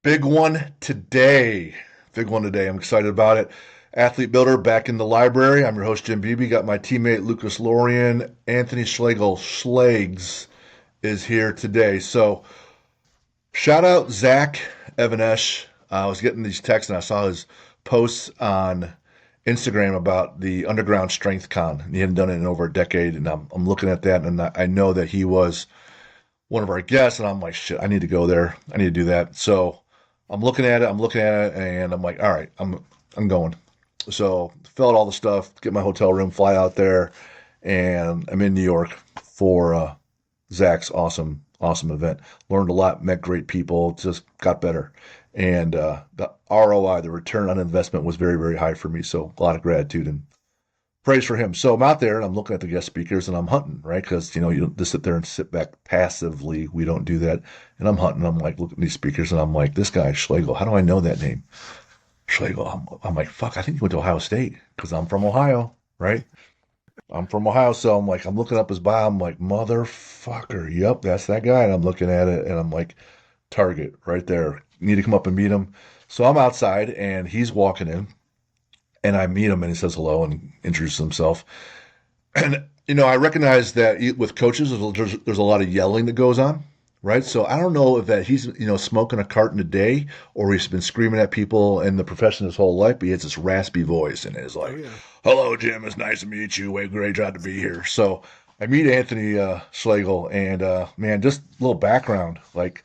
Big one today. Big one today. I'm excited about it. Athlete Builder back in the library. I'm your host, Jim Beebe. Got my teammate, Lucas Lorian. Anthony Schlegel, Schlegs, is here today. So, shout out Zach Evanesh. I was getting these texts and I saw his posts on Instagram about the Underground Strength Con. He hadn't done it in over a decade. And I'm looking at that and I know that he was one of our guests, and I'm like, shit, I need to go there. I need to do that. So I'm looking at it, and I'm like, all right, I'm going. So fill out all the stuff, get my hotel room, fly out there, and I'm in New York for Zach's awesome event. Learned a lot, met great people, just got better. And the ROI, the return on investment, was very, very high for me. So a lot of gratitude and praise for him. So I'm out there and I'm looking at the guest speakers and I'm hunting, right? Because you don't just sit there and sit back passively. We don't do that. And I'm hunting. I'm like looking at these speakers and I'm like, this guy Schlegel. How do I know that name? Schlegel. I'm like, fuck. I think he went to Ohio State because I'm from Ohio, right? I'm from Ohio, so I'm like, I'm looking up his bio. I'm like, motherfucker. Yep, that's that guy. And I'm looking at it and I'm like, target right there. You need to come up and meet him. So I'm outside and he's walking in and I meet him and he says hello and introduces himself. And I recognize that with coaches, there's a lot of yelling that goes on, right? So I don't know if that he's smoking a carton a day or he's been screaming at people in the profession his whole life. But he has this raspy voice and is Oh like, yeah. "Hello, Jim. It's nice to meet you. Way great job to be here." So I meet Anthony Schlegel, and man, just a little background. Like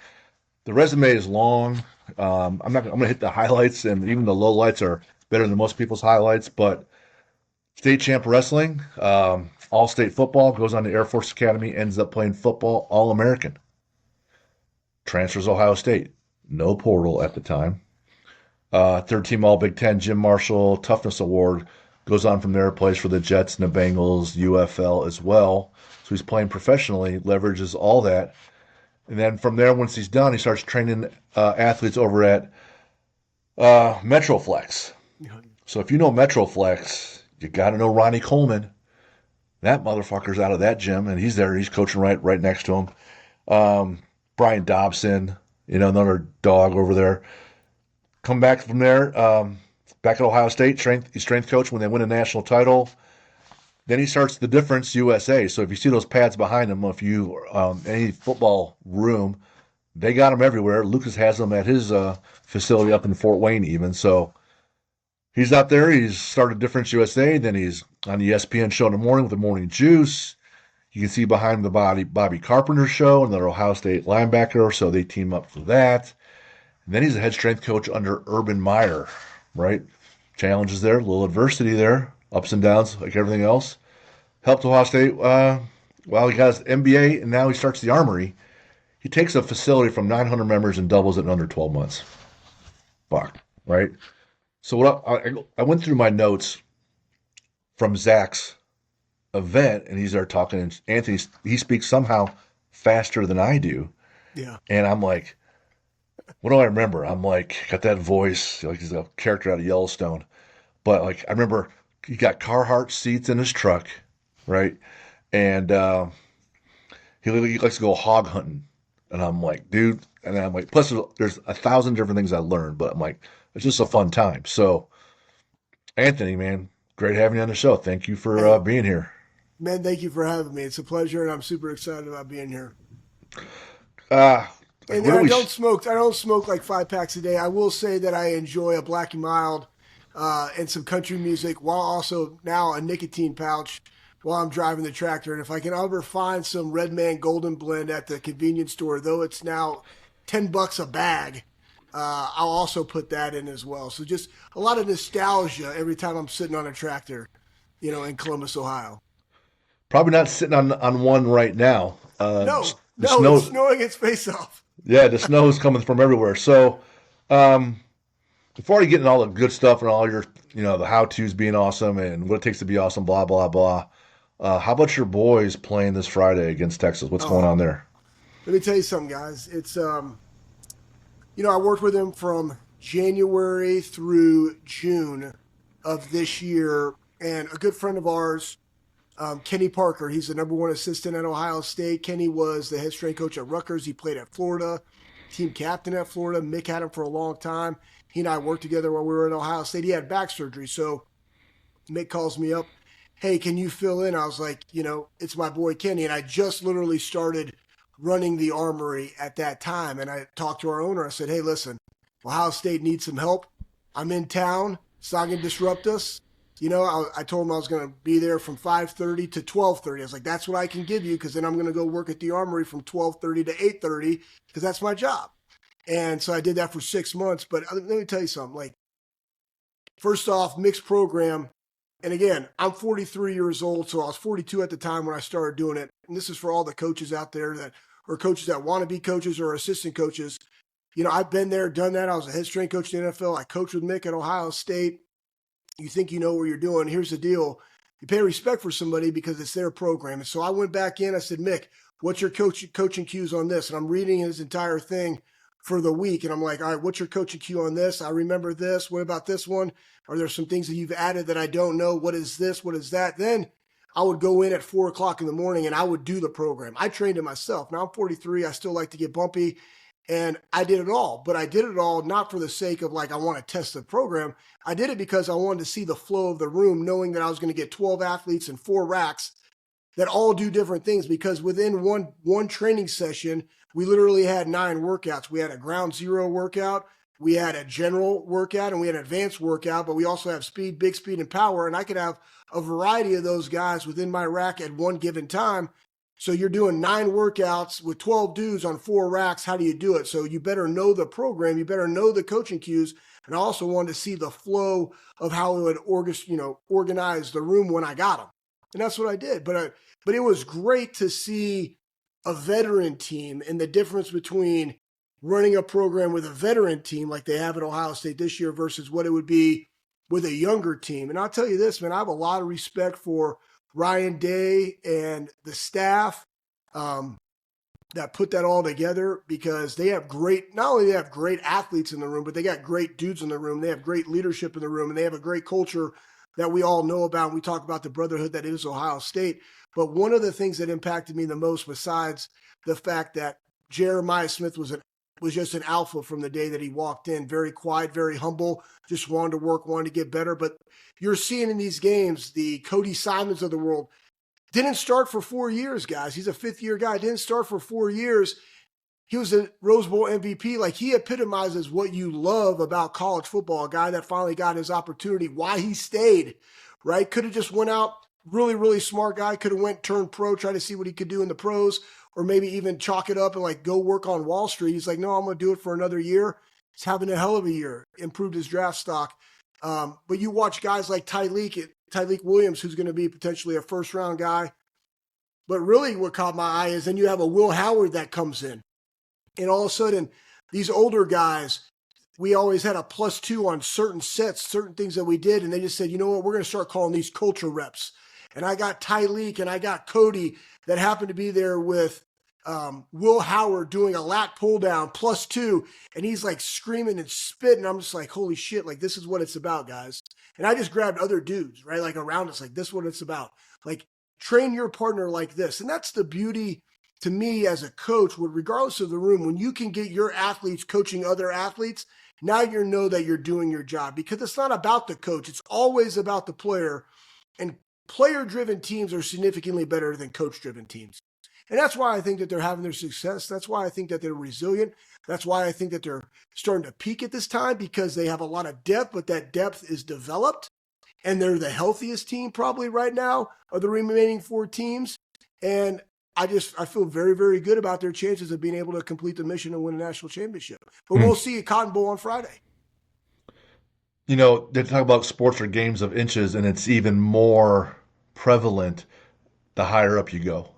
the resume is long. I'm not. I'm gonna hit the highlights, and even the lowlights are better than most people's highlights. But state champ wrestling, all state football, goes on to Air Force Academy, ends up playing football, All American. Transfers Ohio State, no portal at the time. Third team All Big Ten, Jim Marshall Toughness Award. Goes on from there, plays for the Jets and the Bengals, UFL as well. So he's playing professionally, leverages all that. And then from there, once he's done, he starts training athletes over at MetroFlex. Yeah. So if you know MetroFlex, you got to know Ronnie Coleman. That motherfucker's out of that gym, and he's there. He's coaching right next to him. Brian Dobson, another dog over there. Come back from there, back at Ohio State, strength coach when they win a national title. Then he starts the Difference USA. So if you see those pads behind him, if you any football room, they got them everywhere. Lucas has them at his facility up in Fort Wayne, even. So he's out there. He's started Difference USA. Then he's on the ESPN show in the morning with the Morning Juice. You can see behind him the Bobby Carpenter show, another Ohio State linebacker. So they team up for that. And then he's a head strength coach under Urban Meyer, right? Challenges there, a little adversity there, ups and downs like everything else. Helped Ohio State. He got his MBA and now he starts the Armory. He takes a facility from 900 members and doubles it in under 12 months. Fuck, right? So I went through my notes from Zach's event, and he's there talking. And Anthony, he speaks somehow faster than I do, Yeah. and I'm like, what do I remember? I'm like, got that voice, like he's a character out of Yellowstone. But like, I remember he got Carhartt seats in his truck, right? And he likes to go hog hunting, and I'm like, dude. And I'm like, plus there's 1,000 different things I learned, but I'm like, it's just a fun time. So Anthony, man, great having you on the show. Thank you for Hey, being here. man, thank you for having me. It's a pleasure, and I'm super excited about being here. Uh, like, And what do I we? don't smoke. I don't smoke like 5 packs a day. I will say that I enjoy a black and mild and some country music, while also now a nicotine pouch while I'm driving the tractor. And if I can ever find some Red Man Golden Blend at the convenience store, though it's now $10 a bag, I'll also put that in as well. So just a lot of nostalgia every time I'm sitting on a tractor, in Columbus, Ohio. Probably not sitting on one right now. No, The no, it's snow, snowing its face off. yeah, the snow is coming from everywhere. So, um, before you get into all the good stuff and all your, the how tos being awesome and what it takes to be awesome, blah blah blah. How about your boys playing this Friday against Texas? What's going Oh, on there? let me tell you something, guys. It's I worked with him from January through June of this year, and a good friend of ours, Kenny Parker. He's the number one assistant at Ohio State. Kenny was the head strength coach at Rutgers. He played at Florida. team captain at Florida. Mick had him for a long time. He and I worked together while we were at Ohio State. He had back surgery. So Mick calls me up. Hey, can you fill in? I was like, it's my boy Kenny. And I just literally started running the armory at that time. And I talked to our owner. I said, hey, listen, Ohio State needs some help. I'm in town. It's not going to disrupt us. I told him I was going to be there from 5:30 to 12:30. I was like, that's what I can give you because then I'm going to go work at the armory from 12:30 to 8:30 because that's my job. And so I did that for 6 months. But let me tell you something. Like, first off, mixed program. And again, I'm 43 years old, so I was 42 at the time when I started doing it. And this is for all the coaches out there that are coaches that want to be coaches or assistant coaches. I've been there, done that. I was a head strength coach in the NFL. I coached with Mick at Ohio State. You think you know what you're doing. Here's the deal. You pay respect for somebody because it's their program. And so I went back in. I said, Mick, what's your coaching cues on this? And I'm reading his entire thing for the week. And I'm like, all right, what's your coaching cue on this? I remember this. What about this one? Are there some things that you've added that I don't know? What is this? What is that? Then I would go in at 4 o'clock in the morning and I would do the program. I trained it myself. Now I'm 43. I still like to get bumpy. And I did it all, but I did it all not for the sake of like, I want to test the program. I did it because I wanted to see the flow of the room, knowing that I was going to get 12 athletes and 4 racks that all do different things. Because within one training session, we literally had 9 workouts. We had a ground zero workout, we had a general workout, and we had an advanced workout, but we also have speed, big speed, and power. And I could have a variety of those guys within my rack at one given time. So you're doing 9 workouts with 12 dudes on 4 racks. How do you do it? So you better know the program. You better know the coaching cues. And I also wanted to see the flow of how it would organize the room when I got them. And that's what I did. But it was great to see a veteran team and the difference between running a program with a veteran team like they have at Ohio State this year versus what it would be with a younger team. And I'll tell you this, man, I have a lot of respect for Ryan Day and the staff that put that all together because they have not only they have great athletes in the room, but they got great dudes in the room. They have great leadership in the room, and they have a great culture that we all know about. We talk about the brotherhood that is Ohio State. But one of the things that impacted me the most, besides the fact that Jeremiah Smith was just an alpha from the day that he walked in, very quiet, very humble, just wanted to work, wanted to get better. But you're seeing in these games, the Cody Simons of the world didn't start for 4 years, guys. He's a fifth-year guy. Didn't start for 4 years. He was a Rose Bowl MVP. Like, he epitomizes what you love about college football, a guy that finally got his opportunity, why he stayed, right? Could have just went out, really, really smart guy, could have went turned pro, try to see what he could do in the pros, or maybe even chalk it up and like go work on Wall Street. He's like, no, I'm going to do it for another year. He's having a hell of a year, improved his draft stock. But you watch guys like Tyleek Williams, who's going to be potentially a first-round guy. But really what caught my eye is then you have a Will Howard that comes in. And all of a sudden, these older guys, we always had a +2 on certain sets, certain things that we did. And they just said, you know what, we're going to start calling these culture reps. And I got Tyleek and I got Cody that happened to be there with Will Howard doing a lat pull down +2. And he's like screaming and spitting. I'm just like, holy shit, like this is what it's about, guys. And I just grabbed other dudes, right? Like around us, like this is what it's about. Like train your partner like this. And that's the beauty to me as a coach, regardless of the room, when you can get your athletes coaching other athletes, now you know that you're doing your job because it's not about the coach. It's always about the player. And player-driven teams are significantly better than coach-driven teams. And that's why I think that they're having their success. That's why I think that they're resilient. That's why I think that they're starting to peak at this time because they have a lot of depth, but that depth is developed. And they're the healthiest team probably right now of the remaining 4 teams. And I feel very, very good about their chances of being able to complete the mission and win a national championship. But we'll see at Cotton Bowl on Friday. You know, they talk about sports are games of inches, and it's even more prevalent the higher up you go,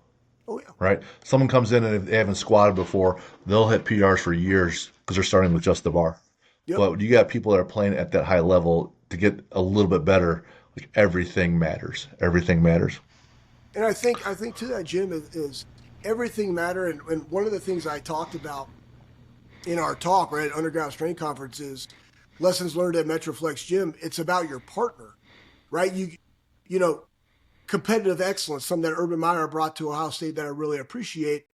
Oh, yeah. right? Someone comes in and if they haven't squatted before, they'll hit PRs for years because they're starting with just the bar. Yep. But you got people that are playing at that high level to get a little bit better. Like everything matters. Everything matters. And I think to that, Jim, is everything matter. And one of the things I talked about in our talk, right, at Underground Strength Conference is lessons learned at MetroFlex Gym. It's about your partner, right? You know, competitive excellence, something that Urban Meyer brought to Ohio State that I really appreciate.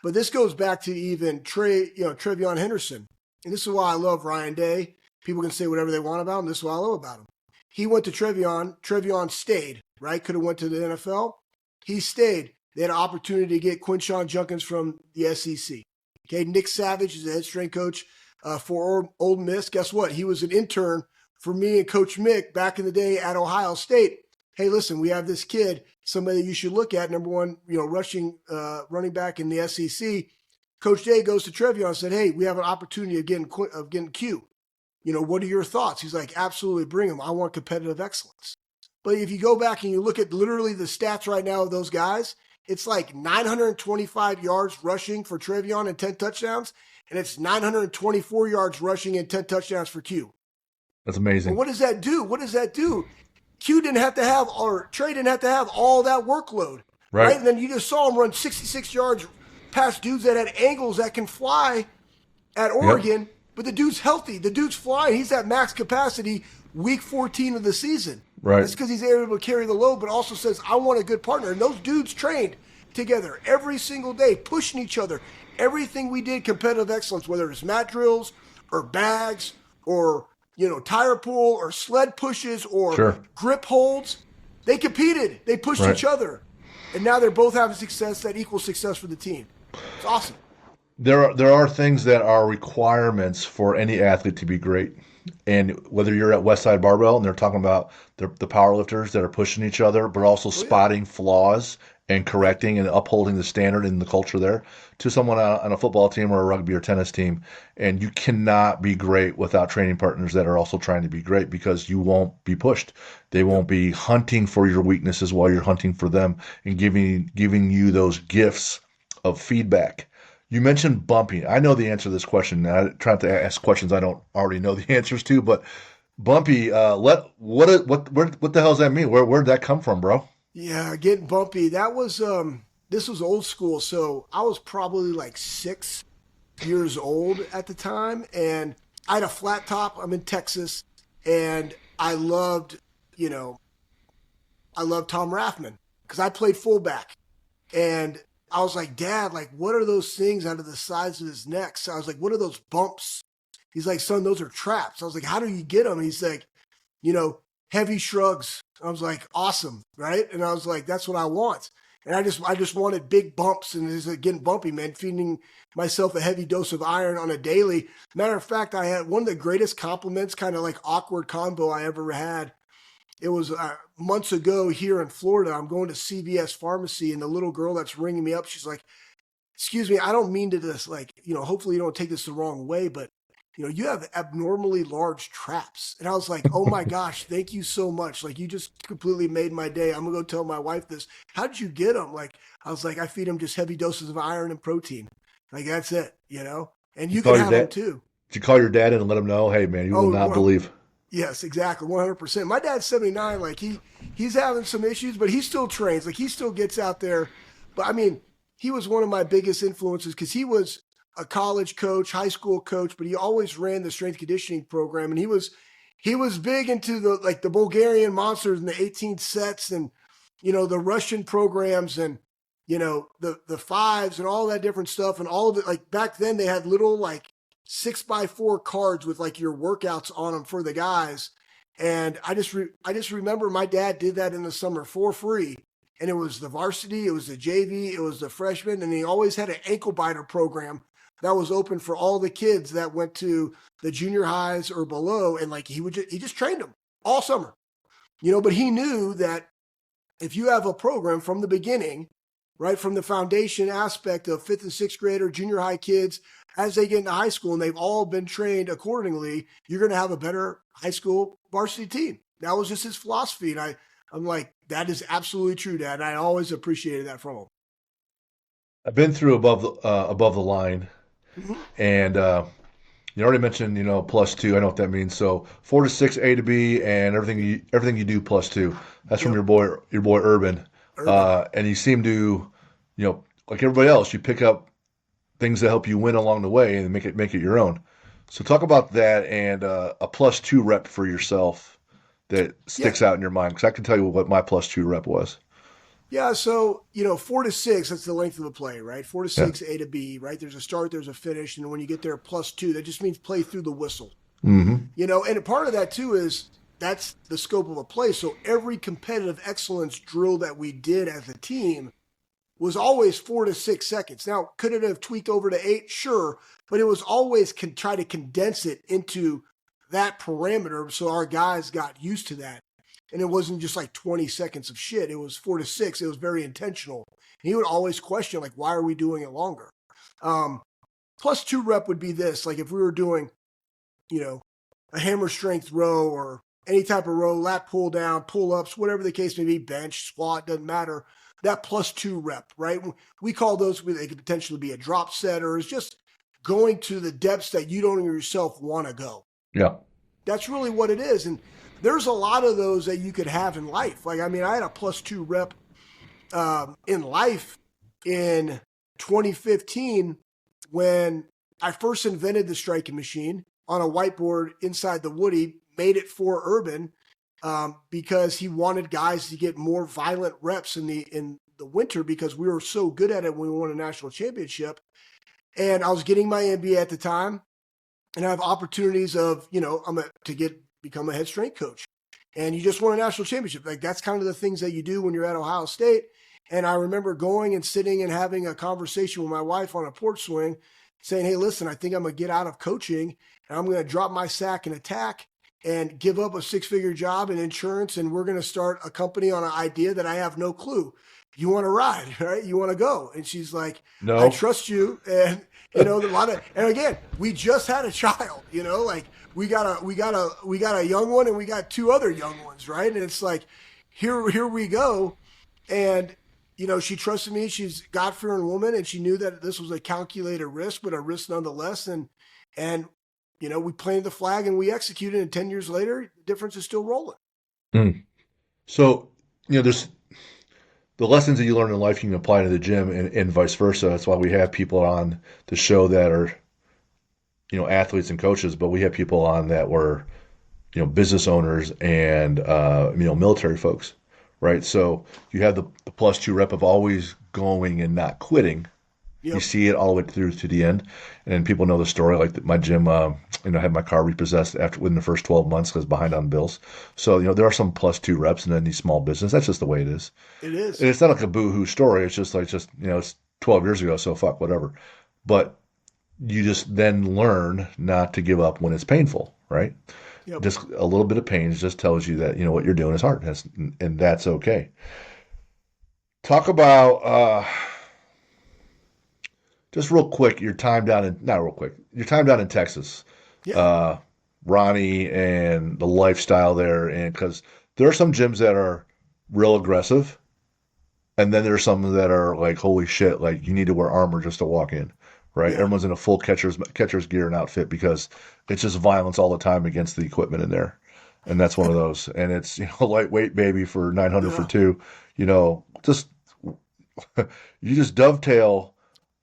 But this goes back to even Trevion Henderson. And this is why I love Ryan Day. People can say whatever they want about him. This is what I love about him. He went to Trevion. Trevion stayed, right? Could have went to the NFL. He stayed. They had an opportunity to get Quinshawn Junkins from the SEC. Okay, Nick Savage is the head strength coach for Ole Miss. Guess what? He was an intern for me and Coach Mick back in the day at Ohio State. Hey, listen, we have this kid, somebody you should look at, number one, running back in the SEC. Coach Day goes to Trevion and said, hey, we have an opportunity of getting Q. What are your thoughts? He's like, absolutely, bring him. I want competitive excellence. But if you go back and you look at literally the stats right now of those guys, it's like 925 yards rushing for Trevion and 10 touchdowns, and it's 924 yards rushing and 10 touchdowns for Q. That's Well, amazing. what does that do? What does that do? Q didn't have to have, or Trey didn't have to have all that workload, right? Right. And then you just saw him run 66 yards past dudes that had angles that can fly at Yep. Oregon, but the dude's healthy. The dude's flying. He's at max capacity week 14 of the season. Right. That's because he's able to carry the load, but also says, I want a good partner. And those dudes trained together every single day, pushing each other. Everything we did, competitive excellence, whether it's mat drills or bags or, tire pull or sled pushes or Sure. grip holds, they competed. They pushed Right. each other. And now they're both having success that equals success for the team. It's awesome. There are things that are requirements for any athlete to be great. And whether you're at Westside Barbell and they're talking about the power lifters that are pushing each other, but also Oh, yeah. spotting flaws and Yep. correcting and upholding the standard and the culture there, to someone on a football team or a rugby or tennis team. And you cannot be great without training partners that are also trying to be great, because you won't be pushed. They Yep. won't be hunting for your weaknesses while you're hunting for them, and giving you those gifts of feedback. You mentioned bumping. I know the answer to this question. I try not to ask questions I don't already know the answers to, but bumpy. What the hell does that mean? Where'd that come from, bro? Yeah, getting bumpy. That was this was old school. So I was probably like 6 years old at the time, and I had a flat top. I'm in Texas, and you know, I loved Tom Rathman because I played fullback, and I was like, Dad, like, what are those things out of the sides of his neck? So I was like, what are those bumps? He's like, son, those are traps. I was like, how do you get them? He's like, you know, heavy shrugs. I was like, awesome, right? And I was like, that's what I want. And I just wanted big bumps and just like getting bumpy, man, feeding myself a heavy dose of iron on a daily. Matter of fact, I had one of the greatest compliments, kind of like awkward combo I ever had. It was months ago here in Florida. I'm going to CVS Pharmacy, and the little girl that's ringing me up, she's like, excuse me, I don't mean to this, like, hopefully you don't take this the wrong way, but you have abnormally large traps. And I was like, oh my gosh, thank you so much. Like, you just completely made my day. I'm gonna go tell my wife this. How did you get them? Like, I was like, I feed them just heavy doses of iron and protein. Like, that's it. And You you can call your have them dad? too. Did you call your dad in and let him know? Hey, man, you will Oh, not well, believe. yes, exactly, 100%. My dad's 79. Like, he's having some issues, but he still trains. Like, he still gets out there. But I mean, he was one of my biggest influences because he was a college coach, high school coach, but he always ran the strength conditioning program, and he was big into the Bulgarian monsters and the 18 sets, and the Russian programs, and the fives and all that different stuff, and all of it. Like, back then they had little like 6x4 cards with like your workouts on them for the guys. And I just remember my dad did that in the summer for free. And it was the varsity, it was the JV, it was the freshman, and he always had an ankle biter program that was open for all the kids that went to the junior highs or below. And like, he just trained them all summer. But he knew that if you have a program from the beginning, right, from the foundation aspect of fifth and sixth grader, junior high kids, as they get into high school and they've all been trained accordingly, you're going to have a better high school varsity team. That was just his philosophy. And I'm like, that is absolutely true, Dad. And I always appreciated that from him. I've been through above the line, Mm-hmm. and you already mentioned +2. I know what that means. So 4 to 6, A to B, and everything you do +2. That's from Yep. your boy Urban, Urban. and you seem to, like everybody else, you pick up things that help you win along the way and make it your own. So talk about that and a +2 rep for yourself that Yeah. sticks out in your mind, because I can tell you what my +2 rep was. Yeah, so 4 to 6, that's the length of the play, right? Four to Yeah. six, A to B, right? There's a start, there's a finish, and when you get there +2, that just means play through the whistle. Hmm. And a part of that too is that's the scope of a play. So every competitive excellence drill that we did as a team was always 4 to 6 seconds. Now, could it have tweaked over to 8? Sure, but it was always try to condense it into that parameter so our guys got used to that. And it wasn't just like 20 seconds of shit. It was 4 to 6. It was very intentional. And he would always question, like, why are we doing it longer? Um, +2 rep would be this. Like if we were doing, you know, a hammer strength row or any type of row, lat pull down, pull ups, whatever the case may be, bench, squat, doesn't matter. That +2 rep, right? We call those, they could potentially be a drop set or it's just going to the depths that you don't yourself want to go. Yeah. That's really what it is. And there's a lot of those that you could have in life. Like, I mean, I had a +2 rep in life in 2015 when I first invented the striking machine on a whiteboard inside the Woody, made it for Urban because he wanted guys to get more violent reps in the winter because we were so good at it when we won a national championship. And I was getting my MBA at the time, and I have opportunities of become a head strength coach. And you just won a national championship. Like that's kind of the things that you do when you're at Ohio State. And I remember going and sitting and having a conversation with my wife on a porch swing, saying, "Hey, listen, I think I'm gonna get out of coaching and I'm gonna drop my sack and attack and give up a 6-figure job in insurance, and we're gonna start a company on an idea that I have no clue. You want to ride, right? You want to go?" And she's like, "I No. trust you." And a lot of, and again, we just had a child, like we got a young one and we got two other young ones, right? And it's like, here we go. And she trusted me. She's God-fearing woman, and she knew that this was a calculated risk, but a risk nonetheless. And we planted the flag and we executed. And 10 years later, the difference is still rolling. Mm. So, there's the lessons that you learn in life you can apply to the gym and vice versa. That's why we have people on the show that are, athletes and coaches, but we have people on that were, business owners and, military folks, right? So you have the +2 rep of always going and not quitting. You Yep, see it all the way through to the end, and people know the story. Like my gym, had my car repossessed after within the first 12 months because behind on bills. So there are some +2 reps, and then these small business. That's just the way it is. it And is. it's not like a boohoo story. It's just like it's 12 years ago, so fuck whatever. But you just then learn not to give up when it's painful, right? Yep. Just a little bit of pain just tells you that what you're doing is hard, and that's okay. Talk about just real quick your time down in not real quick your time down in Texas, Yeah. uh, Ronnie, and the lifestyle there, and because there are some gyms that are real aggressive, and then there's some that are like holy shit, like you need to wear armor just to walk in, right? Yeah. Everyone's in a full catcher's gear and outfit because it's just violence all the time against the equipment in there, and that's one of those, and it's lightweight baby for 900 for Yeah. two, just you just dovetail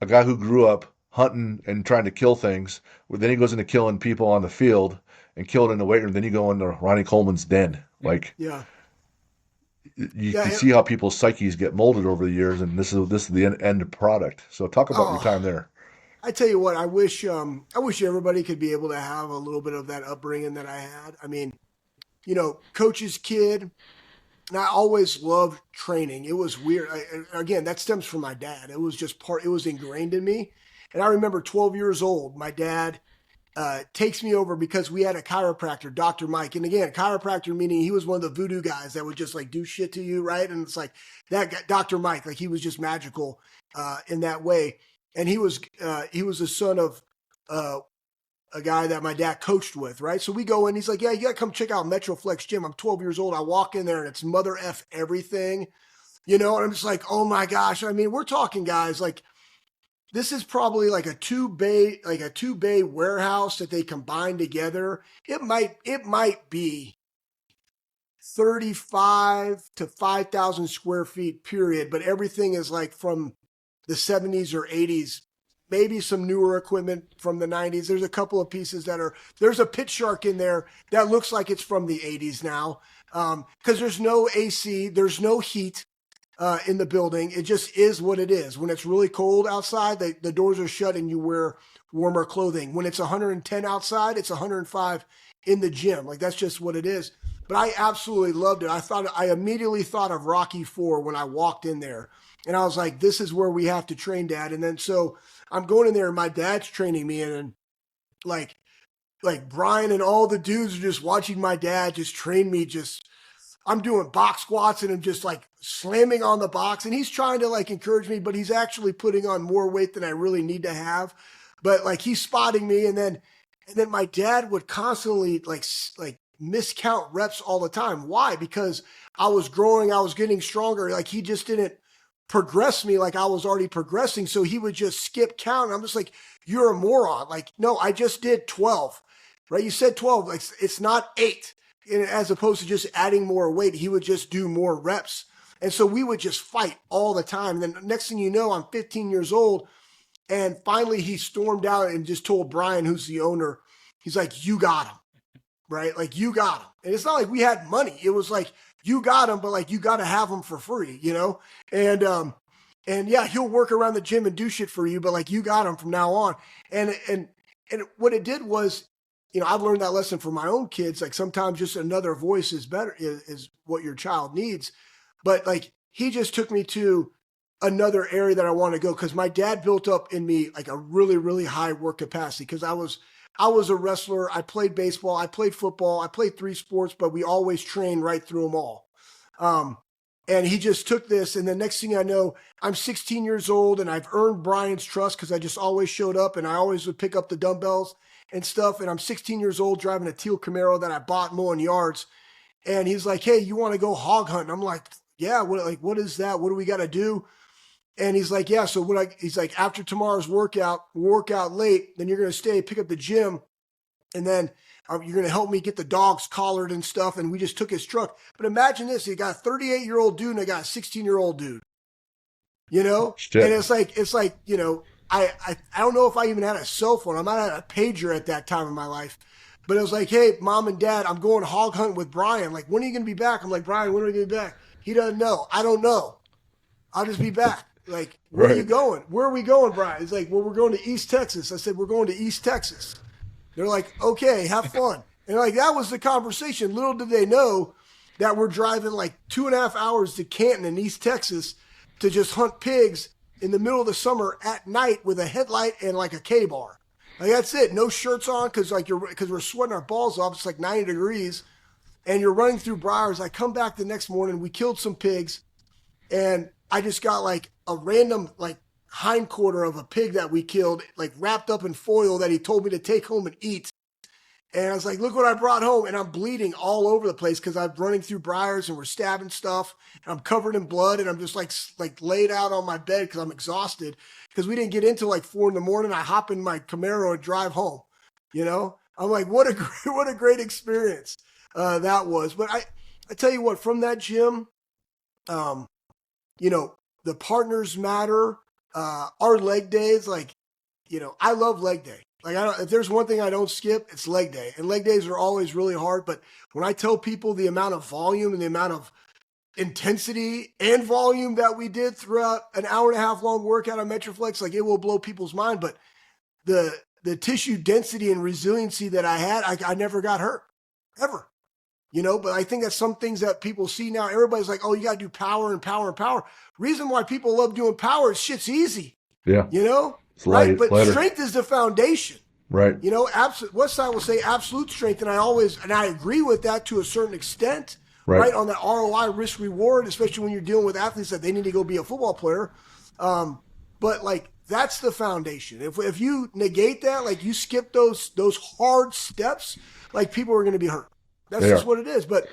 a guy who grew up hunting and trying to kill things. Then he goes into killing people on the field and killed in the weight room. Then you go into Ronnie Coleman's den. Like Yeah. you can Yeah. see how people's psyches get molded over the years, and this is the end product. So talk about your Oh, time there. I tell you what, I wish everybody could be able to have a little bit of that upbringing that I had. I mean, coach's kid, and I always loved training. It was weird. Again, that stems from my dad. It was just part. It was ingrained in me. And I remember 12 years old, my dad takes me over because we had a chiropractor, Dr. Mike. And again, chiropractor meaning he was one of the voodoo guys that would just like do shit to you, right? And it's like that guy, Dr. Mike, like he was just magical in that way. And he was the son of uh, a guy that my dad coached with, right? So we go in, he's like, "Yeah, you gotta come check out MetroFlex gym." I'm 12 years old. I walk in there and it's mother F everything, and I'm just like, oh my gosh. I mean, we're talking guys like this is probably like a two bay warehouse that they combine together. It might be 35 to 5,000 square feet period, but everything is like from the 70s or 80s, maybe some newer equipment from the 90s. There's a couple of pieces there's a pit shark in there that looks like it's from the 80s now, because there's no AC, there's no heat. in the building. It just is what it is. When it's really cold outside, the doors are shut and you wear warmer clothing. When it's 110 outside, it's 105 in the gym. Like that's just what it is. But I absolutely loved it. I immediately thought of Rocky Four when I walked in there, and I was like, "This is where we have to train, Dad." And then so I'm going in there, and my dad's training me, and like Brian and all the dudes are just watching my dad just train me. Just I'm doing box squats and I'm just like slamming on the box, and he's trying to like encourage me, but he's actually putting on more weight than I really need to have. But like he's spotting me, and then my dad would constantly like miscount reps all the time. Why? Because I was growing, I was getting stronger. Like he just didn't progress me like I was already progressing. So he would just skip count. And I'm just like, you're a moron. Like, no, I just did 12, right? You said 12. Like it's not 8. And as opposed to just adding more weight, he would just do more reps. And so we would just fight all the time. And then next thing you know, I'm 15 years old. And finally he stormed out and just told Brian, who's the owner, he's like, you got him, right? Like you got him. And it's not like we had money. It was like, you got him, but like you got to have him for free, you know? And yeah, he'll work around the gym and do shit for you, but like you got him from now on. And what it did was, I've learned that lesson for my own kids. Like sometimes just another voice is better, is what your child needs. But like he just took me to another area that I want to go because my dad built up in me like a really, really high work capacity because I was a wrestler. I played baseball. I played football. I played 3 sports, but we always trained right through them all. Um, and he just took this. And the next thing I know, I'm 16 years old and I've earned Brian's trust because I just always showed up and I always would pick up the dumbbells and stuff. And I'm 16 years old driving a teal Camaro that I bought mowing yards. And he's like, hey, you want to go hog hunting? I'm like, yeah, what is that? What do we got to do? And he's like, yeah. So he's like, after tomorrow's work out late, then you're going to stay, pick up the gym. And then you're going to help me get the dogs collared and stuff. And we just took his truck. But imagine this. He got a 38-year-old dude and I got a 16-year-old dude, And Shit. it's like, I don't know if I even had a cell phone. I might have had a pager at that time in my life. But it was like, hey, mom and dad, I'm going hog hunting with Brian. Like, when are you going to be back? I'm like, Brian, when are we going to be back? He doesn't know. I don't know. I'll just be back. Like, where are you Right. going? Where are we going, Brian? He's like, well, we're going to East Texas. I said, we're going to East Texas. They're like, okay, have fun. And like, that was the conversation. Little did they know that we're driving like 2.5 hours to Canton in East Texas to just hunt pigs in the middle of the summer at night with a headlight and like a K-bar. Like that's it. No shirts on because we're sweating our balls off. It's like 90 degrees and you're running through briars. I come back the next morning. We killed some pigs and I just got like a random like hindquarter of a pig that we killed, like wrapped up in foil that he told me to take home and eat. And I was like, look what I brought home. And I'm bleeding all over the place because I'm running through briars and we're stabbing stuff. And I'm covered in blood and I'm just like laid out on my bed because I'm exhausted. Because we didn't get into like 4 a.m. I hop in my Camaro and drive home. I'm like, what a great experience that was. But I tell you what, from that gym, um, the partners matter. Our leg days, like, I love leg day. Like, if there's one thing I don't skip, it's leg day. And leg days are always really hard. But when I tell people the amount of volume and the amount of intensity and volume that we did throughout an hour and a half long workout on MetroFlex, like it will blow people's mind. But the tissue density and resiliency that I had, I never got hurt, ever. But I think that's some things that people see now. Everybody's like, oh, you got to do power and power and power. Reason why people love doing power is shit's easy, Yeah. It's right? light, But lighter. strength is the foundation. Right. Westside will say absolute strength, and I agree with that to a certain extent, Right. right? On the ROI risk reward, especially when you're dealing with athletes that they need to go be a football player. But like that's the foundation. If you negate that, like you skip those hard steps, like people are going to be hurt. That's They just are. what it is. But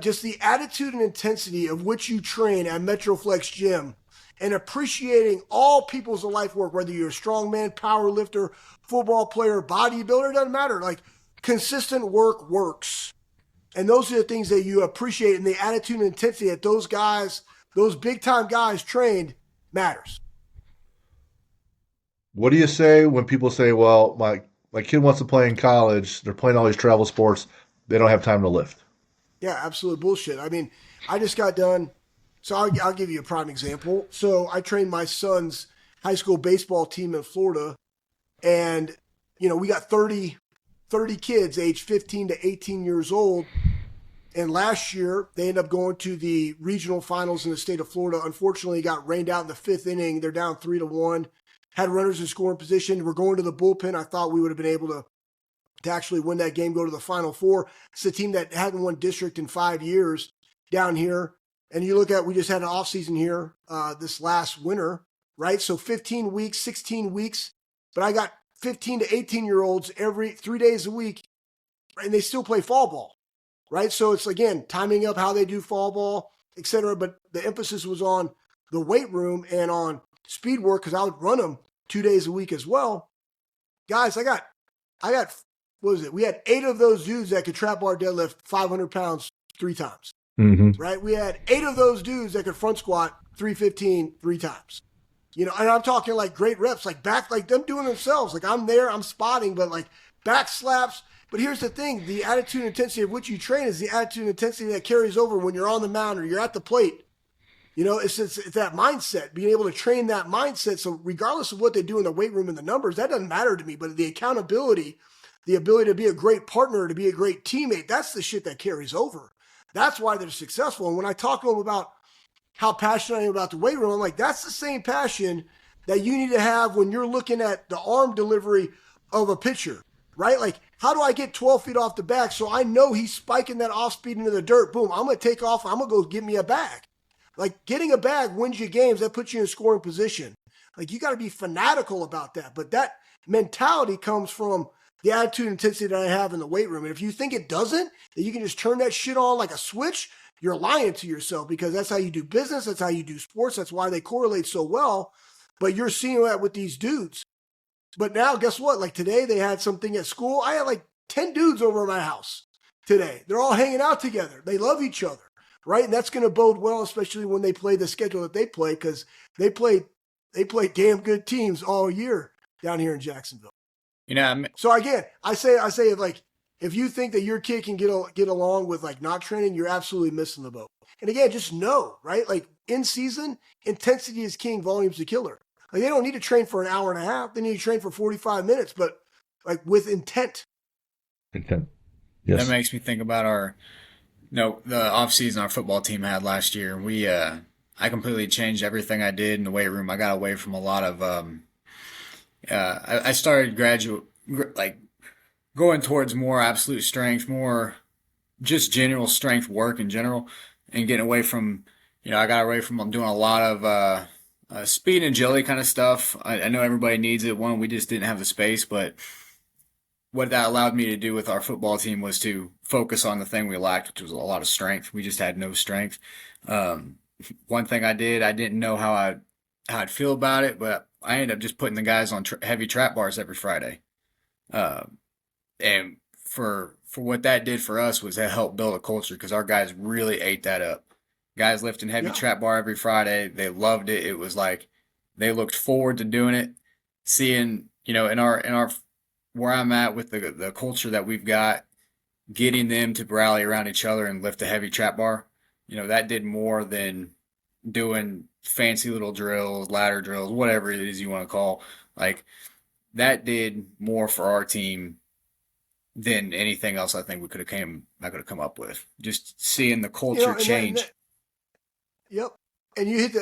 just the attitude and intensity of which you train at MetroFlex Gym and appreciating all people's life work, whether you're a strongman, power lifter, football player, bodybuilder, doesn't matter. Like consistent work works. And those are the things that you appreciate and the attitude and intensity that those guys, those big time guys trained matters. What do you say when people say, well, my kid wants to play in college, they're playing all these travel sports, they don't have time to lift? Yeah, absolute bullshit. I mean, I just got done So I'll give you a prime example. So I trained my son's high school baseball team in Florida, and we got 30 kids aged 15 to 18 years old. And last year, they ended up going to the regional finals in the state of Florida. Unfortunately, got rained out in the fifth inning. They're down 3-1. Had runners in scoring position. We're going to the bullpen. I thought we would have been able to actually win that game, go to the Final Four. It's a team that hadn't won district in 5 years down here. And you look at, we just had an offseason here this last winter, right? So 15 weeks, 16 weeks. But I got 15 to 18-year-olds every 3 days a week, and they still play fall ball, right? So it's, again, timing up how they do fall ball, et cetera. But the emphasis was on the weight room and on speed work because I would run them 2 days a week as well. Guys, I got, what was it? We had 8 of those dudes that could trap bar deadlift 500 pounds 3 times, right? We had 8 of those dudes that could front squat 315 3 times. And I'm talking like great reps, like back, like them doing themselves. Like I'm there, I'm spotting, but like back slaps. But here's the thing, the attitude and intensity of which you train is the attitude and intensity that carries over when you're on the mound or you're at the plate. It's that mindset, being able to train that mindset. So regardless of what they do in the weight room and the numbers, that doesn't matter to me. But the accountability, the ability to be a great partner, to be a great teammate, that's the shit that carries over. That's why they're successful. And when I talk to them about how passionate I am about the weight room, I'm like, that's the same passion that you need to have when you're looking at the arm delivery of a pitcher, right? Like, how do I get 12 feet off the back so I know he's spiking that off speed into the dirt? Boom, I'm going to take off. I'm going to go get me a bag. Like, getting a bag wins you games. That puts you in scoring position. Like, you got to be fanatical about that. But that mentality comes from the attitude and intensity that I have in the weight room. And if you think it doesn't, that you can just turn that shit on like a switch, you're lying to yourself, because that's how you do business. That's how you do sports. That's why they correlate so well. But you're seeing that with these dudes. But now, guess what? Like today, they had something at school. I had like 10 dudes over at my house today. They're all hanging out together. They love each other, right? And that's going to bode well, especially when they play the schedule that they play, because they play damn good teams all year down here in Jacksonville. So again, I say like, if you think that your kid can get along with like not training, you're absolutely missing the boat. And again, just know, right? Like in season, intensity is king, volume's the killer. Like they don't need to train for an hour and a half. They need to train for 45 minutes, but like with intent. Intent. Yes. That makes me think about the off season our football team had last year. I completely changed everything I did in the weight room. I got away from a lot of, I started going towards more absolute strength, more just general strength work in general, and getting away from, I got away from doing a lot of speed and agility kind of stuff. I know everybody needs it. One, we just didn't have the space, but what that allowed me to do with our football team was to focus on the thing we lacked, which was a lot of strength. We just had no strength. One thing I didn't know how I'd feel about it, but I ended up just putting the guys on heavy trap bars every Friday. And for what that did for us was that helped build a culture, because our guys really ate that up. Guys lifting heavy trap bar every Friday. They loved it. It was like they looked forward to doing it. Seeing, in our where I'm at with the culture that we've got, getting them to rally around each other and lift a heavy trap bar, that did more than doing fancy little drills, ladder drills, whatever it is you want to call. Like that did more for our team than anything else I think I could have come up with. Just seeing the culture change. Yep. And you hit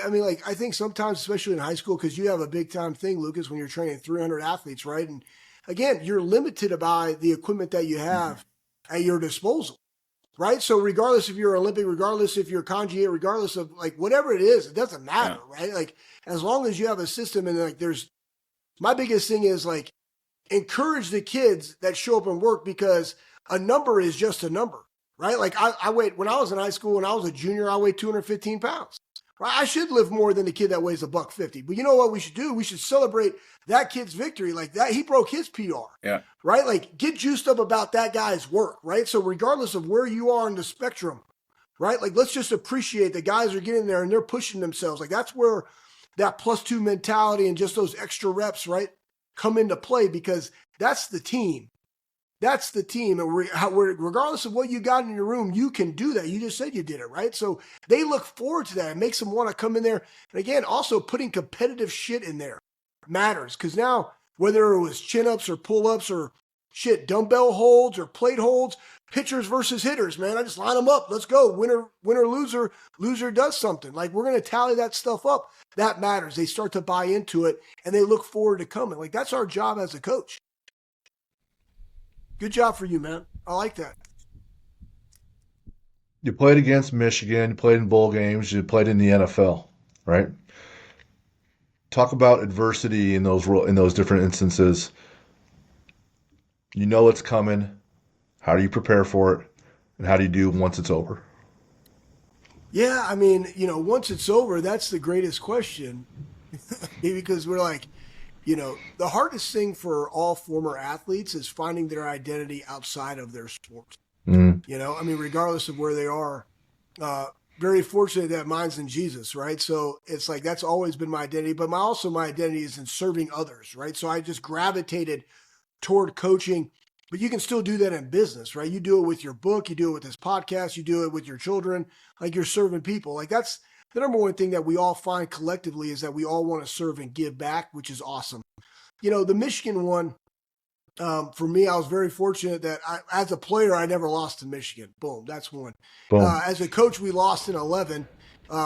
I think sometimes, especially in high school, because you have a big time thing, Lucas, when you're training 300 athletes, right? And again, you're limited by the equipment that you have at your disposal, right? So regardless if you're Olympic, regardless if you're conjugate, regardless of like whatever it is, it doesn't matter, right? Like as long as you have a system, and like my biggest thing is like encourage the kids that show up and work, because a number is just a number, right? Like I weighed, when I was in high school, when I was a junior, I weighed 215 pounds. Right? I should live more than the kid that weighs $150. But you know what we should do? We should celebrate that kid's victory. Like that, he broke his PR. Yeah. Right? Like get juiced up about that guy's work, right? So regardless of where you are in the spectrum, right? Like let's just appreciate the guys are getting there and they're pushing themselves. Like that's where that +2 mentality and just those extra reps, right, come into play, because that's the team. That's the team. And regardless of what you got in your room, you can do that. You just said you did it, right? So they look forward to that. It makes them want to come in there. And again, also putting competitive shit in there matters because now, whether it was chin ups or pull ups or shit, dumbbell holds or plate holds, pitchers versus hitters, man, I just line them up. Let's go. Winner, loser. Loser does something. Like, we're going to tally that stuff up. That matters. They start to buy into it and they look forward to coming. Like, that's our job as a coach. Good job for you, man. I like that. You played against Michigan, you played in bowl games, you played in the NFL, right? Talk about adversity in those different instances. You know it's coming. How do you prepare for it? And how do you do once it's over? Yeah, I mean, once it's over, that's the greatest question because we're like, the hardest thing for all former athletes is finding their identity outside of their sport. Mm, I mean, regardless of where they are, uh, very fortunate that mine's in Jesus, right? So it's like that's always been my identity, but my identity is in serving others, right? So I just gravitated toward coaching, but you can still do that in business, right? You do it with your book, you do it with this podcast, you do it with your children, like you're serving people. Like that's the number one thing that we all find collectively is that we all want to serve and give back, which is awesome. The Michigan one, for me, I was very fortunate that as a player, I never lost to Michigan. Boom, that's one. boom. As a coach, we lost in 11,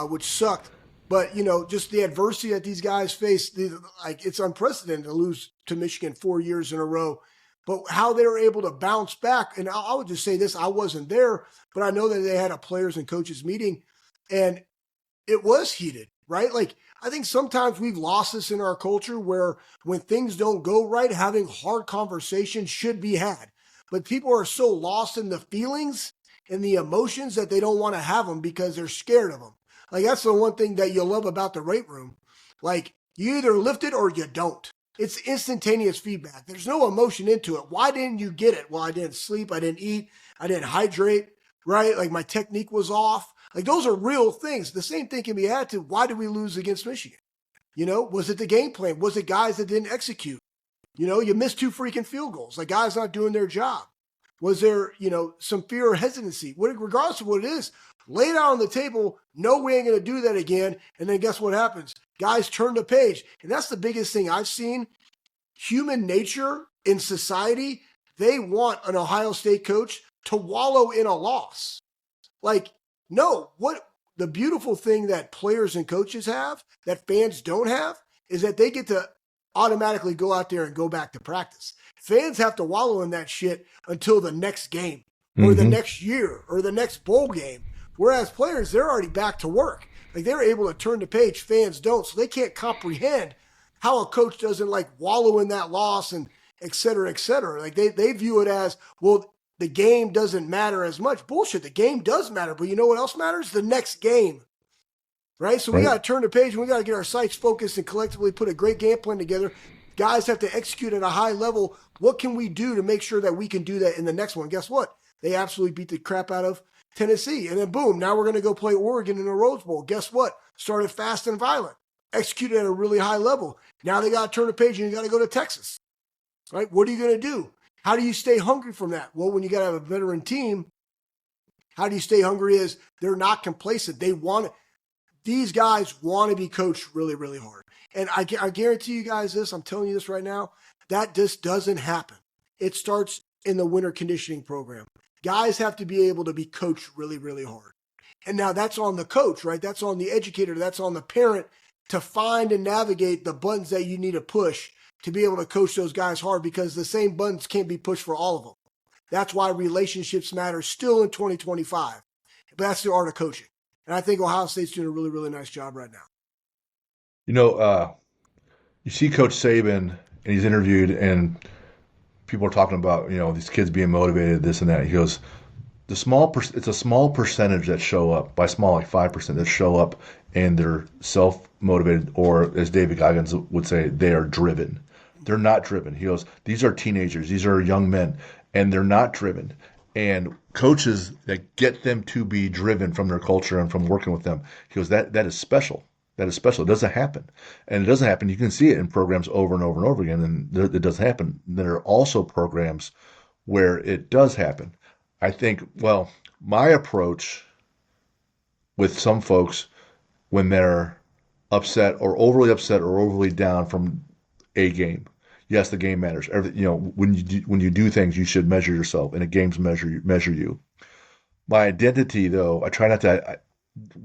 which sucked. But just the adversity that these guys face, like it's unprecedented to lose to Michigan 4 years in a row. But how they were able to bounce back, and I would just say this: I wasn't there, but I know that they had a players and coaches meeting, and it was heated, right? Like I think sometimes we've lost this in our culture where when things don't go right, having hard conversations should be had. But people are so lost in the feelings and the emotions that they don't want to have them because they're scared of them. Like that's the one thing that you love about the weight room. Like you either lift it or you don't. It's instantaneous feedback. There's no emotion into it. Why didn't you get it? Well, I didn't sleep. I didn't eat. I didn't hydrate, right? Like my technique was off. Like those are real things. The same thing can be added to why did we lose against Michigan? Was it the game plan? Was it guys that didn't execute? You missed two freaking field goals. Like guys not doing their job. Was there, some fear or hesitancy? Regardless of what it is, lay it out on the table. No, we ain't going to do that again. And then guess what happens? Guys turn the page. And that's the biggest thing I've seen. Human nature in society, they want an Ohio State coach to wallow in a loss. Like, no, what the beautiful thing that players and coaches have that fans don't have is that they get to automatically go out there and go back to practice. Fans have to wallow in that shit until the next game or the Mm-hmm. next year or the next bowl game. Whereas players, they're already back to work. Like they're able to turn the page, fans don't. So they can't comprehend how a coach doesn't like wallow in that loss and et cetera, et cetera. Like they view it as, well, the game doesn't matter as much. Bullshit. The game does matter. But you know what else matters? The next game. Right? So we Right. got to turn the page and we got to get our sights focused and collectively put a great game plan together. Guys have to execute at a high level. What can we do to make sure that we can do that in the next one? Guess what? They absolutely beat the crap out of Tennessee. And then boom, now we're going to go play Oregon in the Rose Bowl. Guess what? Started fast and violent. Executed at a really high level. Now they got to turn the page and you got to go to Texas. Right? What are you going to do? How do you stay hungry from that? Well, when you got to have a veteran team, how do you stay hungry is they're not complacent. These guys want to be coached really, really hard. And I guarantee you guys this, I'm telling you this right now, that just doesn't happen. It starts in the winter conditioning program. Guys have to be able to be coached really, really hard. And now that's on the coach, right? That's on the educator. That's on the parent to find and navigate the buttons that you need to push to be able to coach those guys hard because the same buttons can't be pushed for all of them. That's why relationships matter still in 2025. But that's the art of coaching. And I think Ohio State's doing a really, really nice job right now. You know, you see Coach Saban, and he's interviewed, and people are talking about these kids being motivated, this and that. He goes, it's a small percentage that show up, by small like 5% that show up, and they're self motivated, or as David Goggins would say, they are driven. They're not driven. He goes, these are teenagers, these are young men, and they're not driven. And coaches that get them to be driven from their culture and from working with them, he goes, that is special. That is special. It doesn't happen. And it doesn't happen. You can see it in programs over and over and over again, and it doesn't happen. There are also programs where it does happen. I think, well, my approach with some folks when they're upset or overly down from a game. Yes, the game matters. When you do things, you should measure yourself, and the games measure you. My identity, though, I try not to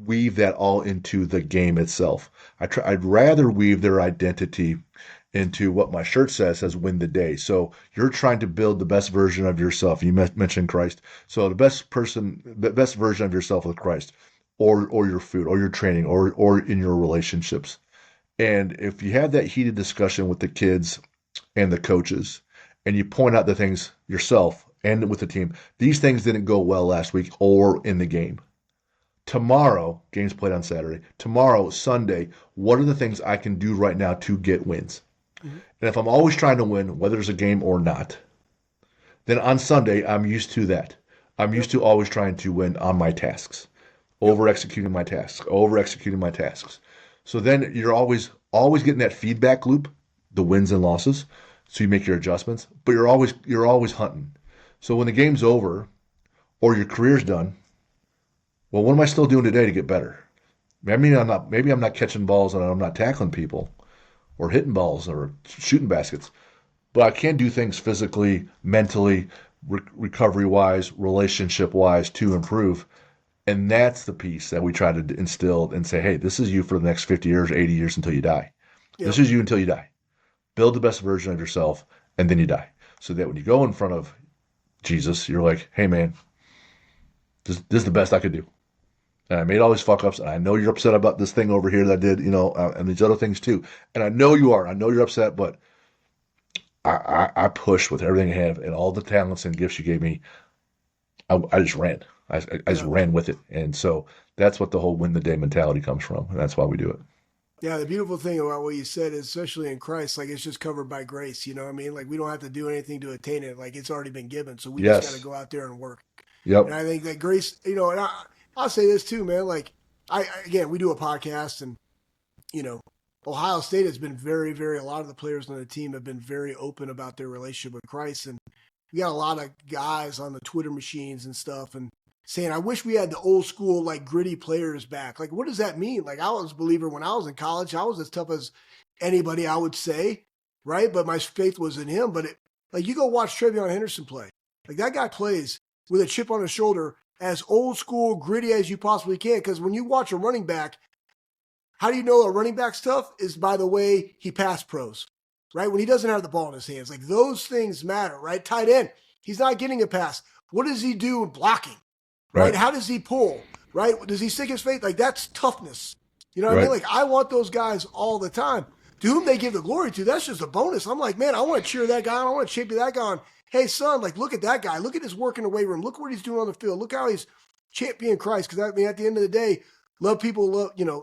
weave that all into the game itself. I'd rather weave their identity into what my shirt says win the day. So you're trying to build the best version of yourself. You mentioned Christ. So the best version of yourself with Christ, or your food, or your training, or in your relationships. And if you have that heated discussion with the kids and the coaches, and you point out the things yourself and with the team, these things didn't go well last week or in the game. Tomorrow, games played on Saturday. Tomorrow, Sunday, what are the things I can do right now to get wins? Mm-hmm. And if I'm always trying to win, whether it's a game or not, then on Sunday, I'm used to that. I'm Yep. used to always trying to win on my tasks, Yep. over executing my tasks. So then you're always getting that feedback loop, the wins and losses. So you make your adjustments, but you're always hunting. So when the game's over or your career's done, well, what am I still doing today to get better? Maybe I'm not catching balls and I'm not tackling people or hitting balls or shooting baskets, but I can do things physically, mentally, recovery wise, relationship wise to improve. And that's the piece that we try to instill and say, hey, this is you for the next 50 years, 80 years until you die. This Yep. is you until you die. Build the best version of yourself, and then you die. So that when you go in front of Jesus, you're like, hey, man, this is the best I could do. And I made all these fuck ups, and I know you're upset about this thing over here that I did, and these other things too. And I know you are. I know you're upset, but I pushed with everything I have and all the talents and gifts you gave me. I just ran. I just Yeah. ran with it. And so that's what the whole win the day mentality comes from. And that's why we do it. Yeah, the beautiful thing about what you said is, especially in Christ, like it's just covered by grace. You know what I mean? Like we don't have to do anything to attain it. Like it's already been given. So we just got to Yes. go out there and work. And Yep. I think that grace, and I'll say this too, man. Like again, we do a podcast, and you know, Ohio State has been very, very. A lot of the players on the team have been very open about their relationship with Christ, and we got a lot of guys on the Twitter machines and stuff, and saying, "I wish we had the old school, like gritty players back." Like, what does that mean? Like, I was a believer when I was in college. I was as tough as anybody, I would say, right? But my faith was in him. But like, you go watch Trevion Henderson play. Like that guy plays with a chip on his shoulder, as old school, gritty as you possibly can. Because when you watch a running back, how do you know a running back's tough? Is by the way he pass pros, right? When he doesn't have the ball in his hands, like those things matter, right? Tight end, he's not getting a pass. What does he do in blocking, right? Right. How does he pull, right? Does he stick his face? Like that's toughness. You know what I mean? Right. Like I want those guys all the time. To whom they give the glory to, that's just a bonus. I'm like, man, I want to cheer that guy on. I want to champion that guy on. Hey, son, like look at that guy. Look at his work in the weight room. Look what he's doing on the field. Look how he's championing Christ. Because I mean, at the end of the day, love people,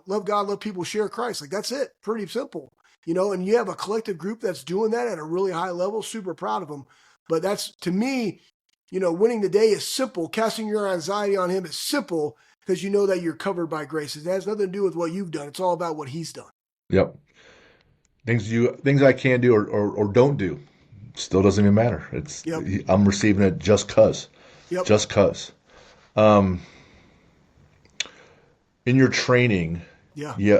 love God, love people, share Christ. Like that's it. Pretty simple. And you have a collective group that's doing that at a really high level. Super proud of them. But that's to me, winning the day is simple. Casting your anxiety on him is simple because you know that you're covered by grace. It has nothing to do with what you've done. It's all about what he's done. Yep. Things I can do or don't do still doesn't even matter. Yep. I'm receiving it just cause. Yep. Just cause. Um, in your training, Yeah. yeah,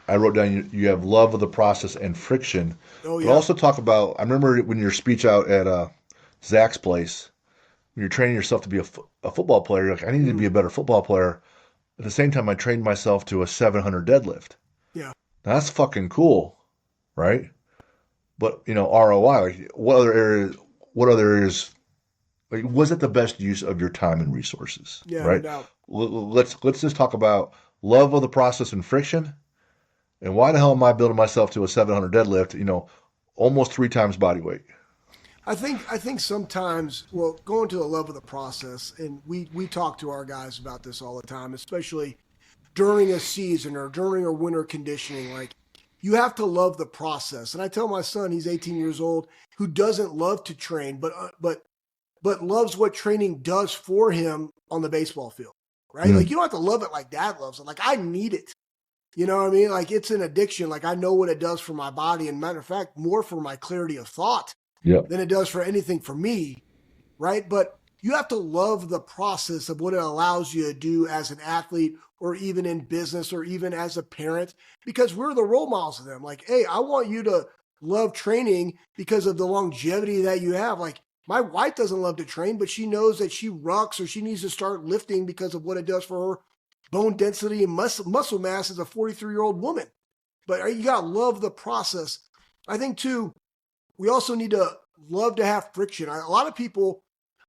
I wrote down you have love of the process and friction, Oh, but yeah. also talk about. I remember when your speech out at Zach's place, when you're training yourself to be a football player. You're like, I need to be a Mm. better football player. At the same time, I trained myself to a 700 deadlift. Yeah. Now, that's fucking cool, right? But ROI. Like, what other areas? What other areas? Like, was it the best use of your time and resources? Yeah. No Right. doubt. Let's just talk about love of the process and friction. And why the hell am I building myself to a 700 deadlift? Almost three times body weight. I think sometimes, well, going to the love of the process, and we talk to our guys about this all the time, especially during a season or during a winter conditioning. Like you have to love the process. And I tell my son, he's 18 years old, who doesn't love to train, but loves what training does for him on the baseball field. Right? Like Mm, you don't have to love it like dad loves it. Like I need it. You know what I mean? Like it's an addiction. Like I know what it does for my body, and matter of fact, more for my clarity of thought yep. than it does for anything for me. right? But you have to love the process of what it allows you to do as an athlete or even in business or even as a parent, because we're the role models of them. Like, hey, I want you to love training because of the longevity that you have. Like, my wife doesn't love to train, but she knows that she rucks or she needs to start lifting because of what it does for her bone density and muscle mass as a 43-year-old woman. But you got to love the process. I think, too, we also need to love to have friction. A lot of people,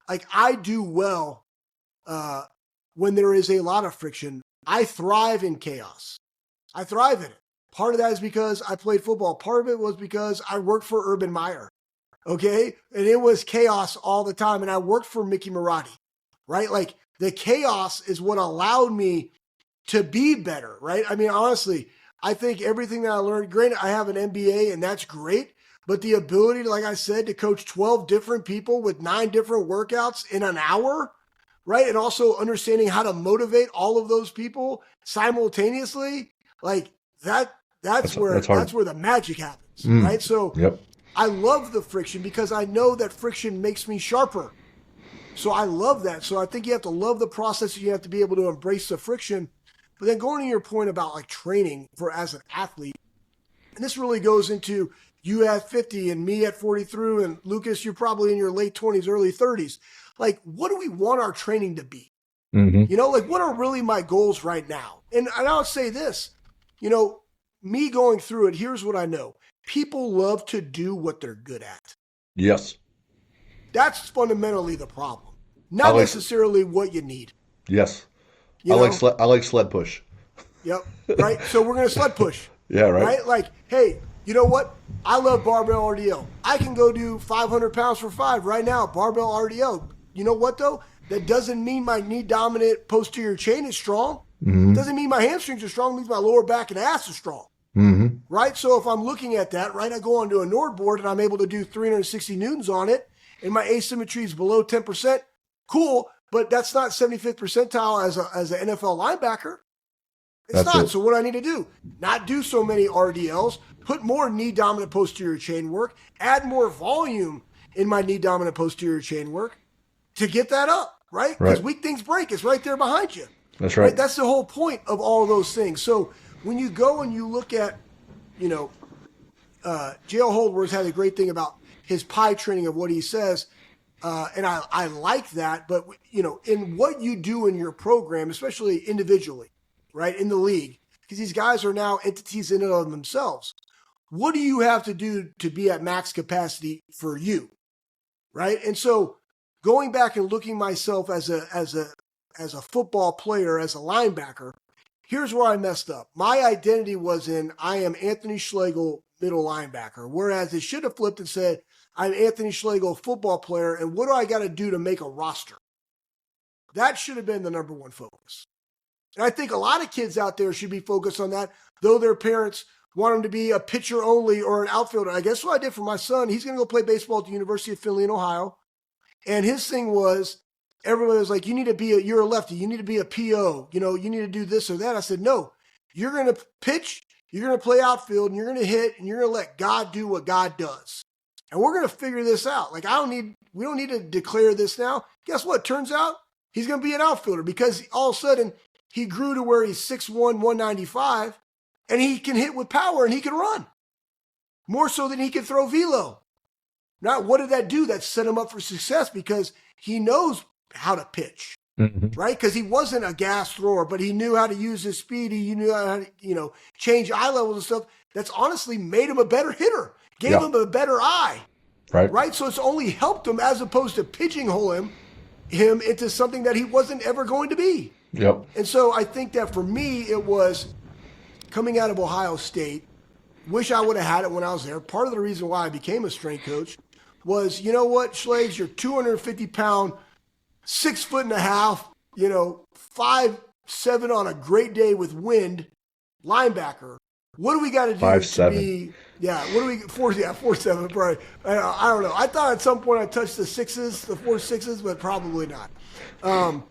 like I do well when there is a lot of friction. I thrive in chaos. I thrive in it. Part of that is because I played football. Part of it was because I worked for Urban Meyer. Okay. And it was chaos all the time. And I worked for Mickey Marotti, right? Like the chaos is what allowed me to be better, right? I mean, honestly, I think everything that I learned, granted, I have an MBA and that's great, but the ability, like I said, to coach 12 different people with 9 different workouts in an hour, right? And also understanding how to motivate all of those people simultaneously, like that's where the magic happens, right? So I love the friction because I know that friction makes me sharper. So I love that. So I think you have to love the process. You have to be able to embrace the friction. But then going to your point about like training for as an athlete, and this really goes into you at 50 and me at 43, and Lucas, you're probably in your late 20s, early 30s. Like, what do we want our training to be? You know, like what are really my goals right now? And I'll say this, you know, me going through it, here's what I know. People love to do what they're good at. Yes. That's fundamentally the problem. Not necessarily what you need. Yes. You know? I like sled push. Yep. Right. So we're going to sled push. Yeah. Right. Like, hey, you know what? I love barbell RDL. I can go do 500 pounds for 5 right now, barbell RDL. You know what though? That doesn't mean my knee dominant posterior chain is strong. Doesn't mean my hamstrings are strong. It means my lower back and ass is strong. Right. So if I'm looking at that, right, I go onto a Nord board and I'm able to do 360 newtons on it and my asymmetry is below 10%. Cool. But that's not 75th percentile as an NFL linebacker. It's not. So what I need to do, not do so many RDLs, put more knee dominant posterior chain work, add more volume in my knee dominant posterior chain work to get that up, right? Because weak things break. It's right there behind you. That's right. That's the whole point of all of those things. So when you go and you look at, you know, J.L. Holdworth had a great thing about his pie training of what he says. And I like that. But, you know, in what you do in your program, especially individually, right, in the league, because these guys are now entities in and of themselves. What do you have to do to be at max capacity for you, right? And so going back and looking myself as a football player, as a linebacker, here's where I messed up. My identity was in I am Anthony Schlegel, middle linebacker, whereas it should have flipped and said I'm Anthony Schlegel, football player, and what do I got to do to make a roster? That should have been the number one focus. And I think a lot of kids out there should be focused on that, though their parents want them to be a pitcher only or an outfielder. I guess what I did for my son, he's going to go play baseball at the University of Philly in Ohio. And his thing was, everybody was like, you're a lefty, you need to be a PO, you know, you need to do this or that. I said, no, you're going to pitch, you're going to play outfield, and you're going to hit, and you're going to let God do what God does. And we're going to figure this out. Like, we don't need to declare this now. Guess what? Turns out he's going to be an outfielder because all of a sudden he grew to where he's 6'1", 195, and he can hit with power and he can run. More so than he can throw velo. Now, what did that do? That set him up for success because he knows how to pitch, right? Because he wasn't a gas thrower, but he knew how to use his speed. He knew how to, you know, change eye levels and stuff. That's honestly made him a better hitter, gave him a better eye, right? So it's only helped him as opposed to pigeonhole him into something that he wasn't ever going to be. Yep. And so I think that for me, it was coming out of Ohio State. Wish I would have had it when I was there. Part of the reason why I became a strength coach was, you know what, Schlegs, you're 250-pound, 6'1.5", you know, 5'7" on a great day with wind, linebacker. What do we got to do 5'7" to be? Yeah, what do we 4'7", probably. I don't know. I thought at some point I touched the 4'6", but probably not. 4'7",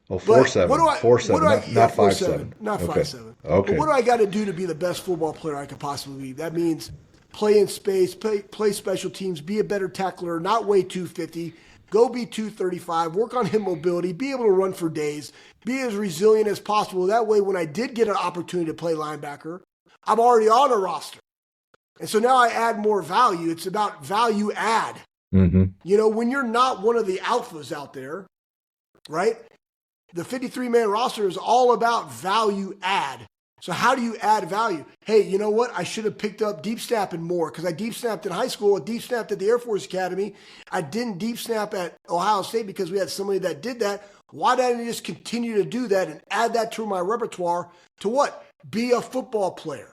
4'7", not 5'7". Not 5'7". Okay. But what do I got to do to be the best football player I could possibly be? That means play in space, play special teams, be a better tackler, not weigh 250, go be 235, work on hip mobility, be able to run for days, be as resilient as possible. That way, when I did get an opportunity to play linebacker, I'm already on a roster. And so now I add more value. It's about value add. Mm-hmm. You know, when you're not one of the alphas out there, right? The 53-man roster is all about value add. So how do you add value? Hey, you know what? I should have picked up deep snapping more because I deep snapped in high school, I deep snapped at the Air Force Academy. I didn't deep snap at Ohio State because we had somebody that did that. Why didn't I just continue to do that and add that to my repertoire to what? Be a football player.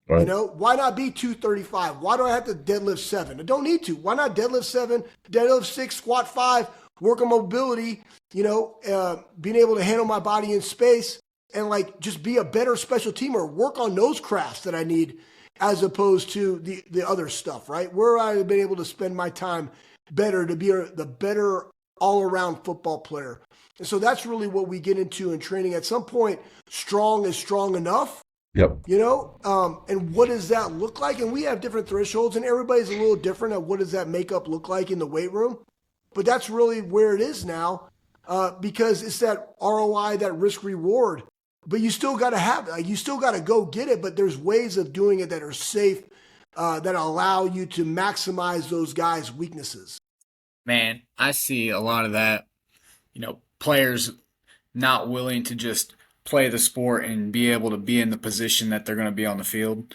Right. You know, why not be 235? Why do I have to deadlift 7? I don't need to. Why not deadlift 7, deadlift 6, squat 5, work on mobility, you know, being able to handle my body in space and like just be a better special teamer, work on those crafts that I need as opposed to the other stuff, right? Where I've been able to spend my time better to be the better all-around football player. And so that's really what we get into in training. At some point, strong is strong enough. Yep. You know, and what does that look like? And we have different thresholds, and everybody's a little different at what does that makeup look like in the weight room. But that's really where it is now, because it's that ROI, that risk reward. But you still got to have it. You still got to go get it. But there's ways of doing it that are safe, that allow you to maximize those guys' weaknesses. Man, I see a lot of that. You know, players not willing to just play the sport and be able to be in the position that they're going to be on the field.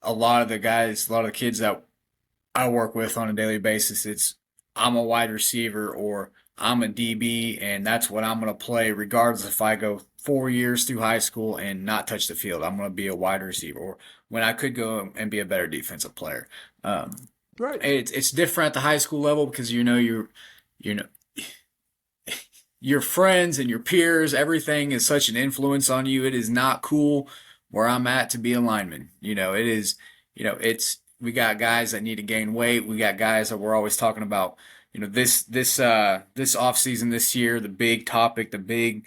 A lot of the guys, a lot of the kids that I work with on a daily basis, it's I'm a wide receiver or I'm a DB and that's what I'm going to play regardless if I go 4 years through high school and not touch the field. I'm going to be a wide receiver or when I could go and be a better defensive player. Right. It's different at the high school level because you know your friends and your peers, everything is such an influence on you. It is not cool where I'm at to be a lineman. You know, it is, you know, we got guys that need to gain weight. We got guys that we're always talking about, you know, this off season this year, the big topic, the big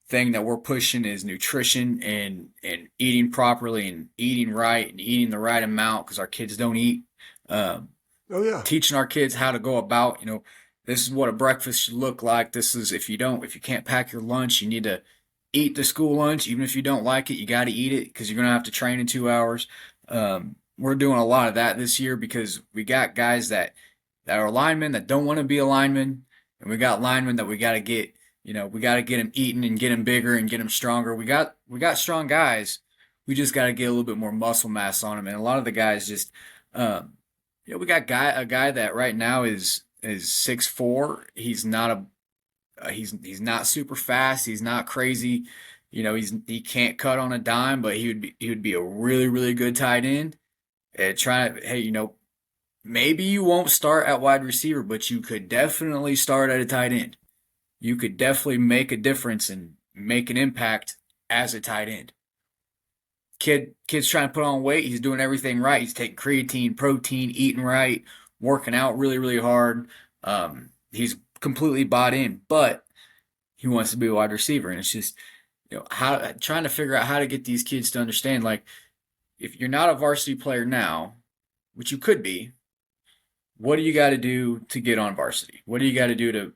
thing that we're pushing is nutrition and eating properly and eating right and eating the right amount because our kids don't eat. Teaching our kids how to go about, you know, this is what a breakfast should look like. This is if you can't pack your lunch, you need to eat the school lunch. Even if you don't like it, you got to eat it because you're going to have to train in 2 hours. We're doing a lot of that this year because we got guys that are linemen that don't want to be a lineman. And we got linemen that we got to get, you know, we got to get them eating and get them bigger and get them stronger. We got strong guys. We just got to get a little bit more muscle mass on them. And a lot of the guys just, you know, we got a guy that right now is 6'4". He's not he's not super fast. He's not crazy. You know, he can't cut on a dime, but he would be a really, really good tight end. Hey, you know, maybe you won't start at wide receiver, but you could definitely start at a tight end. You could definitely make a difference and make an impact as a tight end. Kid's trying to put on weight. He's doing everything right. He's taking creatine, protein, eating right, working out really, really hard. He's completely bought in, but he wants to be a wide receiver. And it's just, you know, trying to figure out how to get these kids to understand, like, if you're not a varsity player now, which you could be, what do you got to do to get on varsity? What do you got to do to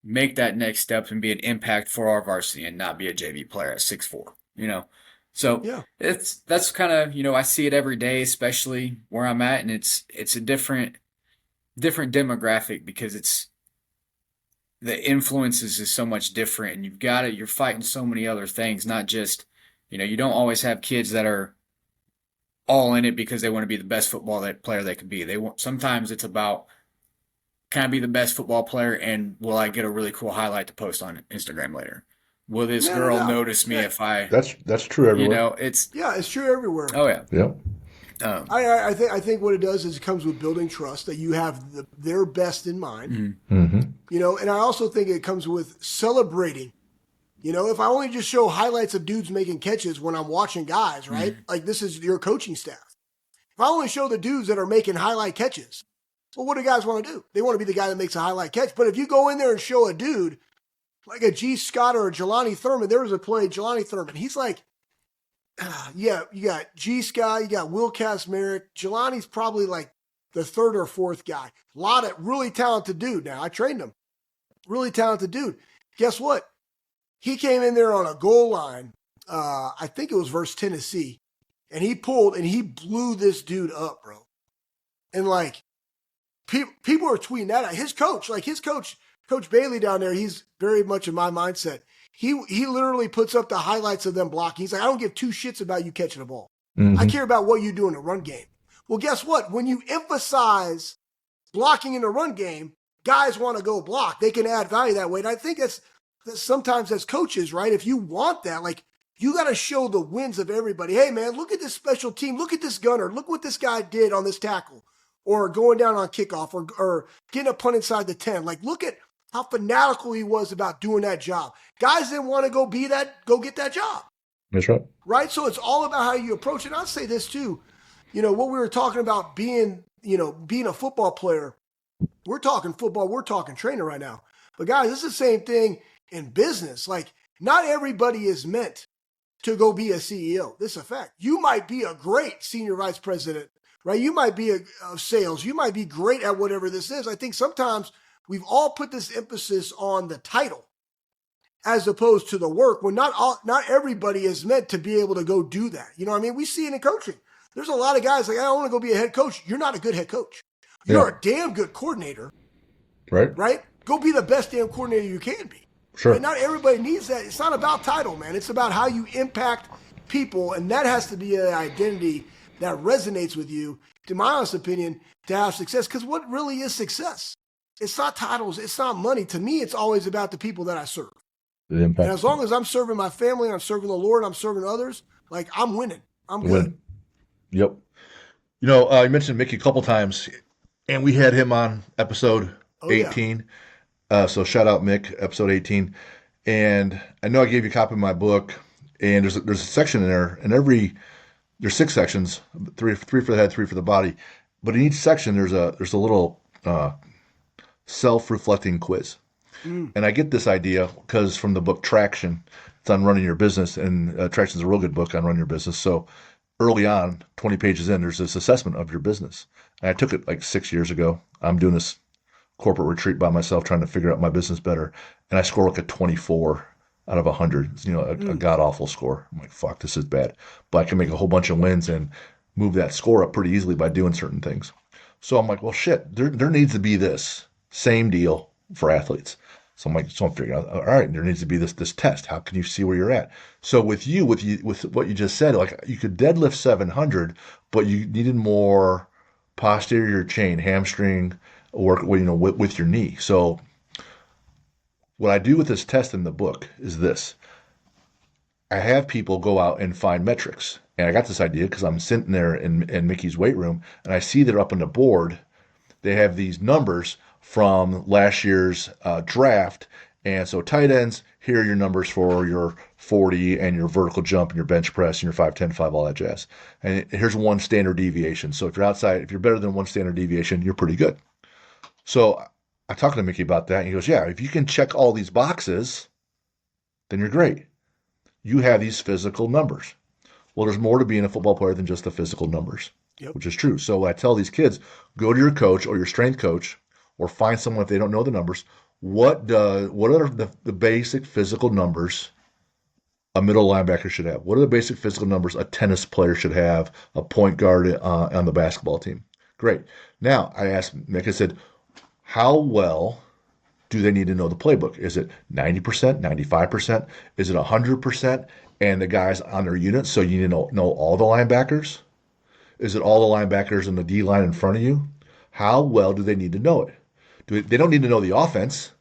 make that next step and be an impact for our varsity and not be a JV player at 6'4", you know? So yeah. That's kind of, you know, I see it every day, especially where I'm at, and it's a different demographic because it's the influences is so much different, and you're fighting so many other things, not just, you know, you don't always have kids that are all in it because they want to be the best football player they can be. Sometimes it's about, can I be the best football player and will I get a really cool highlight to post on Instagram later? Will this girl notice me if I? That's true everywhere. You know, it's true everywhere. Oh yeah. Yeah. I think what it does is it comes with building trust that you have their best in mind. Mm-hmm. You know, and I also think it comes with celebrating. You know, if I only just show highlights of dudes making catches when I'm watching guys, right? Mm-hmm. Like this is your coaching staff. If I only show the dudes that are making highlight catches, well, what do guys want to do? They want to be the guy that makes a highlight catch. But if you go in there and show a dude like a G. Scott or a Jelani Thurman, there was a play, Jelani Thurman. He's like, yeah, you got G. Scott, you got Will Kazmarek. Jelani's probably like the third or fourth guy. A lot of really talented dude now. I trained him. Really talented dude. Guess what? He came in there on a goal line. I think it was versus Tennessee, and he pulled and he blew this dude up, bro. And like people are tweeting that out. His coach, Coach Bailey down there, he's very much in my mindset. He literally puts up the highlights of them blocking. He's like, I don't give two shits about you catching the ball. Mm-hmm. I care about what you do in the run game. Well, guess what? When you emphasize blocking in the run game, guys want to go block. They can add value that way. And I think that's sometimes as coaches, right? If you want that, like you got to show the wins of everybody. Hey, man, look at this special team. Look at this gunner. Look what this guy did on this tackle or going down on kickoff or getting a punt inside the 10. Like, look at how fanatical he was about doing that job. Guys didn't want to go get that job. That's right. Right? So it's all about how you approach it. And I'll say this too. You know, what we were talking about being a football player, we're talking football, we're talking trainer right now. But guys, it's the same thing in business. Like, not everybody is meant to go be a CEO. This is a fact. You might be a great senior vice president, right? You might be a sales. You might be great at whatever this is. I think sometimes we've all put this emphasis on the title as opposed to the work, when not everybody is meant to be able to go do that. You know what I mean? We see it in coaching. There's a lot of guys like, I don't want to go be a head coach. You're not a good head coach. You're a damn good coordinator. Right. Right? Go be the best damn coordinator you can be. Sure. Right? Not everybody needs that. It's not about title, man. It's about how you impact people, and that has to be an identity that resonates with you, to my honest opinion, to have success. Because what really is success? It's not titles. It's not money. To me, it's always about the people that I serve. The impact. And as long as I'm serving my family, I'm serving the Lord, I'm serving others, like I'm winning. I'm good. Yep. You know, you mentioned Mickey a couple times, and we had him on episode 18. Yeah. So shout out Mick, episode 18. And I know I gave you a copy of my book, and there's a section in there, and there's 6 sections, three for the head, 3 for the body. But in each section, there's a little self-reflecting quiz. And I get this idea because from the book Traction, it's on running your business, and Traction is a real good book on running your business. So early on, 20 pages in, there's this assessment of your business. And I took it like 6 years ago. I'm doing this corporate retreat by myself, trying to figure out my business better. And I score like a 24 out of 100. It's, a god-awful score. I'm like, fuck, this is bad. But I can make a whole bunch of wins and move that score up pretty easily by doing certain things. So I'm like, well, shit, there needs to be this same deal for athletes. So I'm figuring out, all right, there needs to be this test. How can you see where you're at? So with what you just said, like you could deadlift 700, but you needed more posterior chain, hamstring work, with your knee. So what I do with this test in the book is this. I have people go out and find metrics. And I got this idea because I'm sitting there in Mickey's weight room, and I see that up on the board, they have these numbers from last year's draft. And so tight ends, here are your numbers for your 40 and your vertical jump and your bench press and your 5'10", 5, all that jazz. And here's one standard deviation. So if you're better than one standard deviation, you're pretty good. So I talked to Mickey about that, and he goes, yeah, if you can check all these boxes, then you're great. You have these physical numbers. Well, there's more to being a football player than just the physical numbers, which is true. So I tell these kids, go to your coach or your strength coach, or find someone if they don't know the numbers. What are the basic physical numbers a middle linebacker should have? What are the basic physical numbers a tennis player should have, a point guard on the basketball team? Great. Now, I asked Nick, I said, how well do they need to know the playbook? Is it 90%, 95%? Is it 100%? And the guys on their unit, so you need to know all the linebackers? Is it all the linebackers in the D line in front of you? How well do they need to know it? They don't need to know the offense,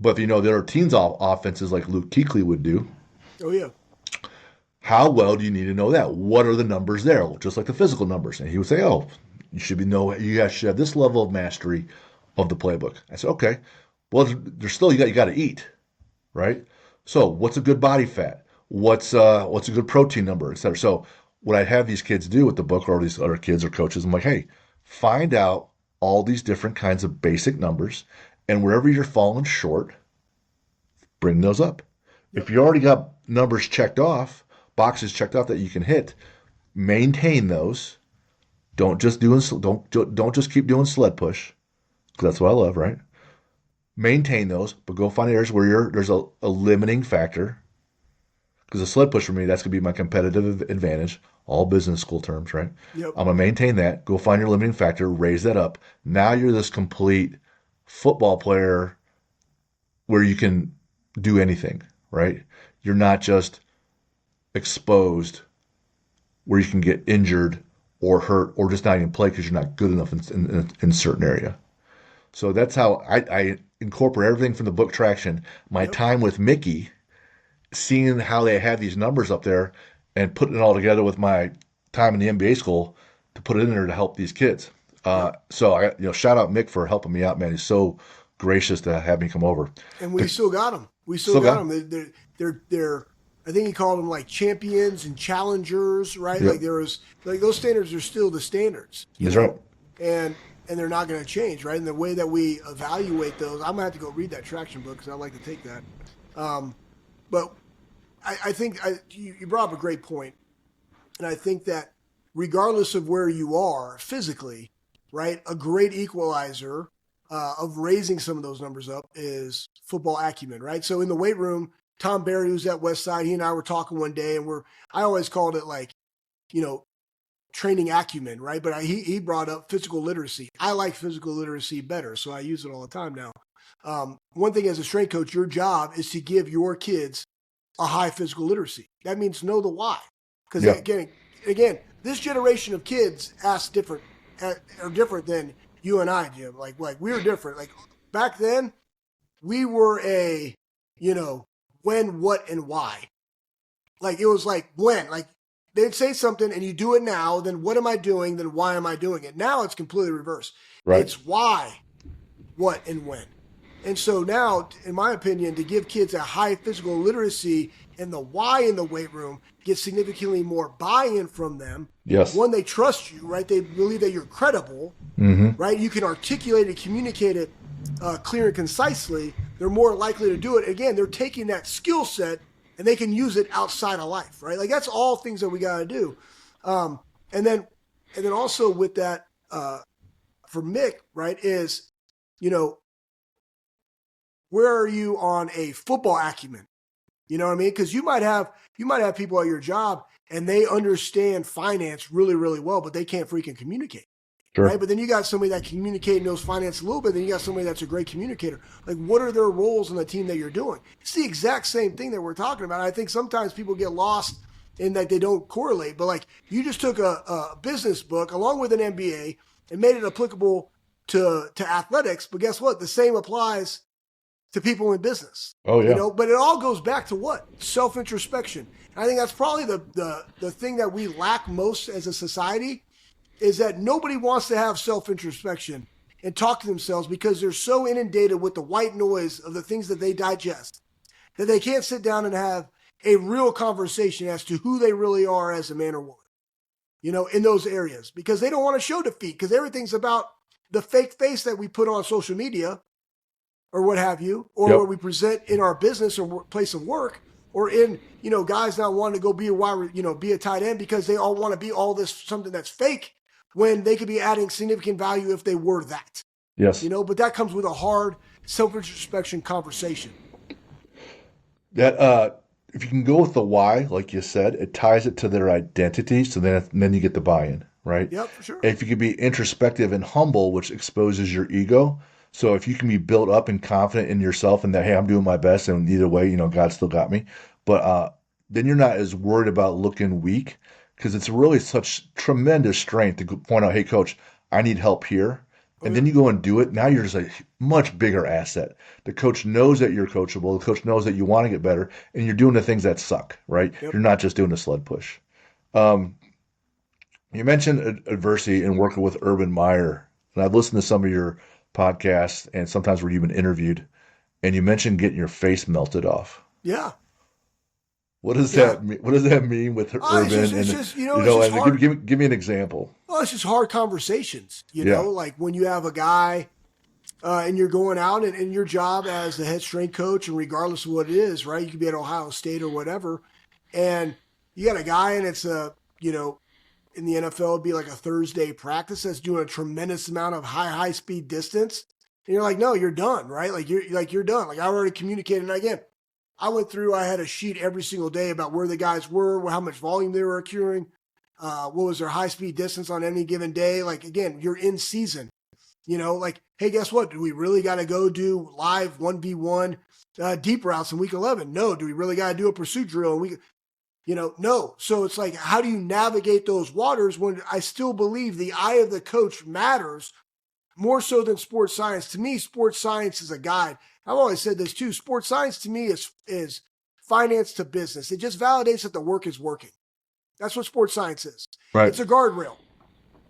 but if you know their team's offenses like Luke Kuechly would do. Oh, yeah. How well do you need to know that? What are the numbers there? Just like the physical numbers. And he would say, you guys should have this level of mastery of the playbook. I said, okay. Well, there's still, you got to eat, right? So what's a good body fat? What's a good protein number, et cetera? So what I have these kids do with the book, or these other kids or coaches, I'm like, hey, find out all these different kinds of basic numbers, and wherever you're falling short, bring those up. Yep. If you already got numbers checked off, boxes checked off that you can hit, maintain those. Don't just keep doing sled push, because that's what I love, right? maintain those, but go find areas where there's a limiting factor. Because the sled push for me, that's going to be my competitive advantage. All business school terms, right? Yep. I'm going to maintain that. Go find your limiting factor, raise that up. Now you're this complete football player where you can do anything, right? You're not just exposed where you can get injured or hurt or just not even play because you're not good enough in a certain area. So that's how I incorporate everything from the book Traction. My Yep. time with Mickey, seeing how they had these numbers up there and putting it all together with my time in the MBA school to put it in there to help these kids. Yep. So I, shout out Mick for helping me out, man. He's so gracious to have me come over. And we The, still got them. We still still got got, them. They're. I think he called them like champions and challengers, right? yep, Like there was like those standards are still the standards, that's right. and they're not going to change, right? And the way that we evaluate those, I'm gonna have to go read that traction book because I like to take that. Um, but I think you brought up a great point, and I think that regardless of where you are physically, right, a great equalizer of raising some of those numbers up is football acumen, right? So in the weight room, Tom Barry, who's at Westside, he and I were talking one day, and I always called it like, you know, training acumen, right? But he brought up physical literacy. I like physical literacy better, so I use it all the time now. One thing as a strength coach, your job is to give your kids a high physical literacy. That means know the why. Because Yeah, again, this generation of kids are different than you and I, Jim. Like we were different. Like back then, we were you know, when, what, and why. Like it was like when, like they'd say something and you do it now, then what am I doing? Then why am I doing it? Now it's completely reversed. right. It's why, what, and when. And so now, in my opinion, to give kids a high physical literacy and the why in the weight room, get significantly more buy-in from them. Yes. One, they trust you, right? They believe that you're credible, Mm-hmm. right? You can articulate and communicate it clear and concisely. They're more likely to do it. Again, they're taking that skill set and they can use it outside of life, right? Like that's all things that we got to do. Um, and then, and then also with that, for Mick, right, is, you know, where are you on a football acumen? You know what I mean? Because you might have people at your job and they understand finance really, really well, but they can't freaking communicate. Right. Sure. But then you got somebody that communicates knows finance a little bit. Then you got somebody that's a great communicator. Like, what are their roles on the team that you're doing? It's the exact same thing that we're talking about. I think sometimes people get lost in that they don't correlate. But like, you just took a business book along with an MBA and made it applicable to athletics. But guess what? The same applies to people in business. Oh yeah. But it all goes back to what? Self introspection. I think that's probably the thing that we lack most as a society is that nobody wants to have self introspection and talk to themselves because they're so inundated with the white noise of the things that they digest that they can't sit down and have a real conversation as to who they really are as a man or woman, in those areas because they don't want to show defeat because everything's about the fake face that we put on social media or what have you, or Yep. what we present in our business or place of work, or in, guys not wanting to go be a wide, be a tight end because they all want to be all this something that's fake when they could be adding significant value if they were that, Yes. but that comes with a hard self-introspection conversation. That if you can go with the why, like you said, it ties it to their identity. So then you get the buy-in, right? Yep, for sure. If you can be introspective and humble, which exposes your ego. So if you can be built up and confident in yourself and that, hey, I'm doing my best, and either way, God still got me. But then you're not as worried about looking weak because it's really such tremendous strength to point out, hey, coach, I need help here. Oh, And yeah. then you go and do it. Now you're just a much bigger asset. The coach knows that you're coachable. The coach knows that you want to get better, and you're doing the things that suck, right? Yep. You're not just doing a sled push. Um, you mentioned adversity and working with Urban Meyer, and I've listened to some of your podcasts and sometimes where you've been interviewed, and you mentioned getting your face melted off. Yeah. What does Yeah. that mean? What does that mean with It's Urban? just, it's And just, it's just and hard. give me an example. Well, it's just hard conversations, Yeah. like when you have a guy and you're going out and in your job as the head strength coach, and regardless of what it is, right? You could be at Ohio State or whatever, and you got a guy and it's in the NFL, it'd be like a Thursday practice that's doing a tremendous amount of high speed distance. And you're like, no, you're done, right? You're done. Like I already communicated. And again, I had a sheet every single day about where the guys were, how much volume they were accruing, what was their high speed distance on any given day. Like again, you're in season. Like, hey, guess what? Do we really got to go do live 1v1 deep routes in week 11? No. Do we really got to do a pursuit drill? No. So it's like, how do you navigate those waters when I still believe the eye of the coach matters more so than sports science? To me, sports science is a guide. I've always said this too. Sports science to me is finance to business. It just validates that the work is working. That's what sports science is. Right. It's a guardrail,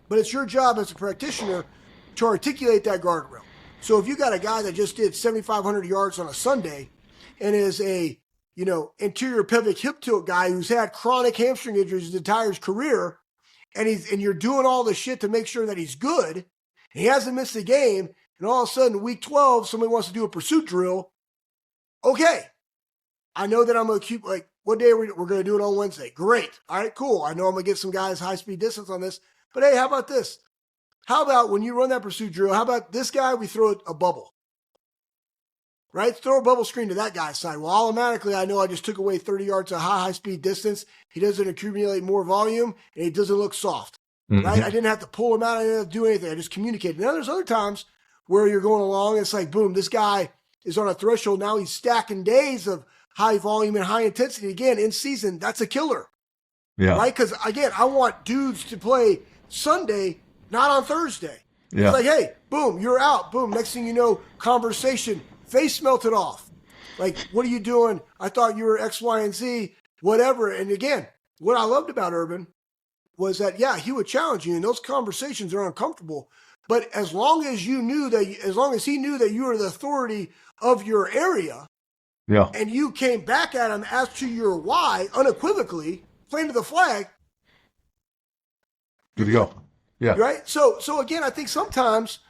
but it's your job as a practitioner to articulate that guardrail. So if you got a guy that just did 7,500 yards on a Sunday and is a interior pelvic hip tilt guy who's had chronic hamstring injuries his entire career, and you're doing all the shit to make sure that he's good, and he hasn't missed a game, and all of a sudden week 12 somebody wants to do a pursuit drill. Okay, I know that I'm going to keep what day we're going to do it on Wednesday. Great. All right, cool. I know I'm going to get some guys high speed distance on this, but hey, how about this? How about when you run that pursuit drill, how about this guy, we throw a bubble, right? Throw a bubble screen to that guy's side. Well, automatically, I know I just took away 30 yards of high speed distance. He doesn't accumulate more volume, and he doesn't look soft, right? I didn't have to pull him out. I didn't have to do anything. I just communicated. Now, there's other times where you're going along, and it's like, boom, this guy is on a threshold. Now he's stacking days of high volume and high intensity. Again, in season, that's a killer, right? Because, again, I want dudes to play Sunday, not on Thursday. Yeah. It's like, hey, boom, you're out. Boom. Next thing you know, conversation, face melted off. Like, what are you doing? I thought you were X, Y, and Z, whatever. And again, what I loved about Urban was that, yeah, he would challenge you, and those conversations are uncomfortable. But as long as he knew that you were the authority of your area, and you came back at him as to your why unequivocally, planted the flag. Good to go. Yeah. Right. So again, I think sometimes,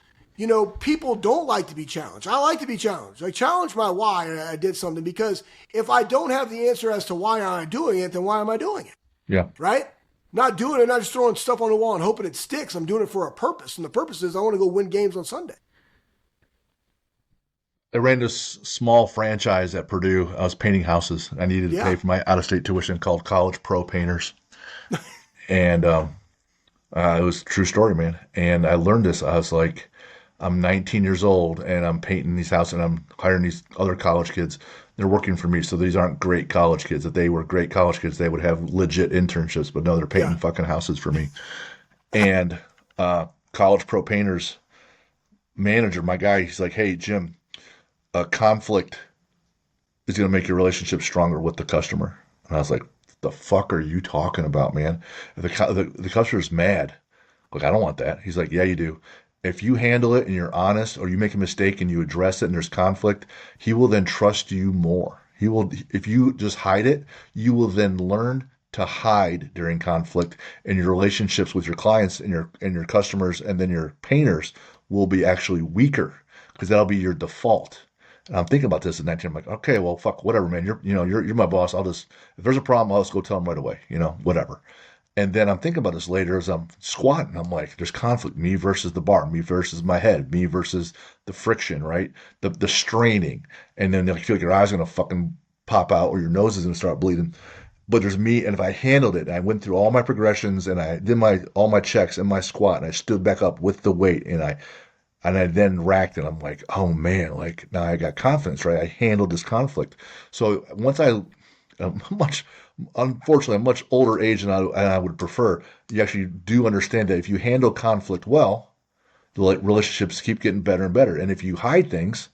people don't like to be challenged. I like to be challenged. I challenge my why I did something, because if I don't have the answer as to why I'm doing it, then why am I doing it? Yeah. Right. Not doing it, not just throwing stuff on the wall and hoping it sticks. I'm doing it for a purpose. And the purpose is I want to go win games on Sunday. I ran this small franchise at Purdue. I was painting houses. I needed to pay for my out-of-state tuition, called College Pro Painters. And, it was a true story, man. And I learned this. I was like, I'm 19 years old and I'm painting these houses, and I'm hiring these other college kids. They're working for me. So these aren't great college kids. If they were great college kids, they would have legit internships. But no, they're painting fucking houses for me. And College Pro Painters manager, my guy, he's like, hey, Jim, a conflict is going to make your relationship stronger with the customer. And I was like, the fuck are you talking about, man? The customer's mad. Like, I don't want that. He's like, yeah, you do. If you handle it and you're honest, or you make a mistake and you address it and there's conflict, he will then trust you more. He will, if you just hide it, you will then learn to hide during conflict, and your relationships with your clients and your customers and then your painters will be actually weaker, because that'll be your default. And I'm thinking about this at 19. I'm like, okay, well, fuck, whatever, man. You're my boss. If there's a problem, I'll just go tell him right away. Whatever. And then I'm thinking about this later as I'm squatting. I'm like, there's conflict, me versus the bar, me versus my head, me versus the friction, right? The straining. And then you feel like your eyes are going to fucking pop out, or your nose is going to start bleeding. But there's me, and if I handled it, and I went through all my progressions, and I did all my checks in my squat, and I stood back up with the weight, and I then racked it. I'm like, oh man, like now I got confidence, right? I handled this conflict. So once unfortunately, a much older age than I would prefer, you actually do understand that if you handle conflict well, the relationships keep getting better and better. And if you hide things,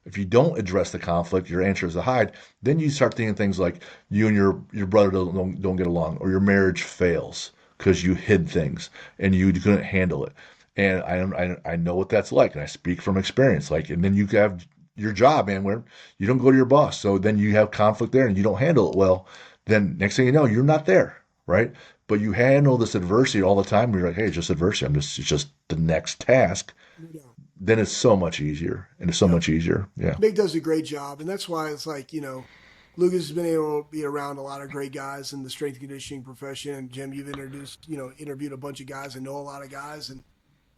if you don't address the conflict, your answer is to hide, then you start thinking things like you and your brother don't get along, or your marriage fails because you hid things and you couldn't handle it. And I know what that's like, and I speak from experience. Like, and then you have your job, man, where you don't go to your boss, so then you have conflict there, and you don't handle it well. Then next thing you know, you're not there, right? But you handle this adversity all the time. You're like, hey, it's just adversity. It's just the next task. Yeah. Then it's so much easier, and it's so much easier. Yeah. Big does a great job, and that's why it's like, Lucas has been able to be around a lot of great guys in the strength and conditioning profession. And Jim, you've interviewed a bunch of guys and know a lot of guys, and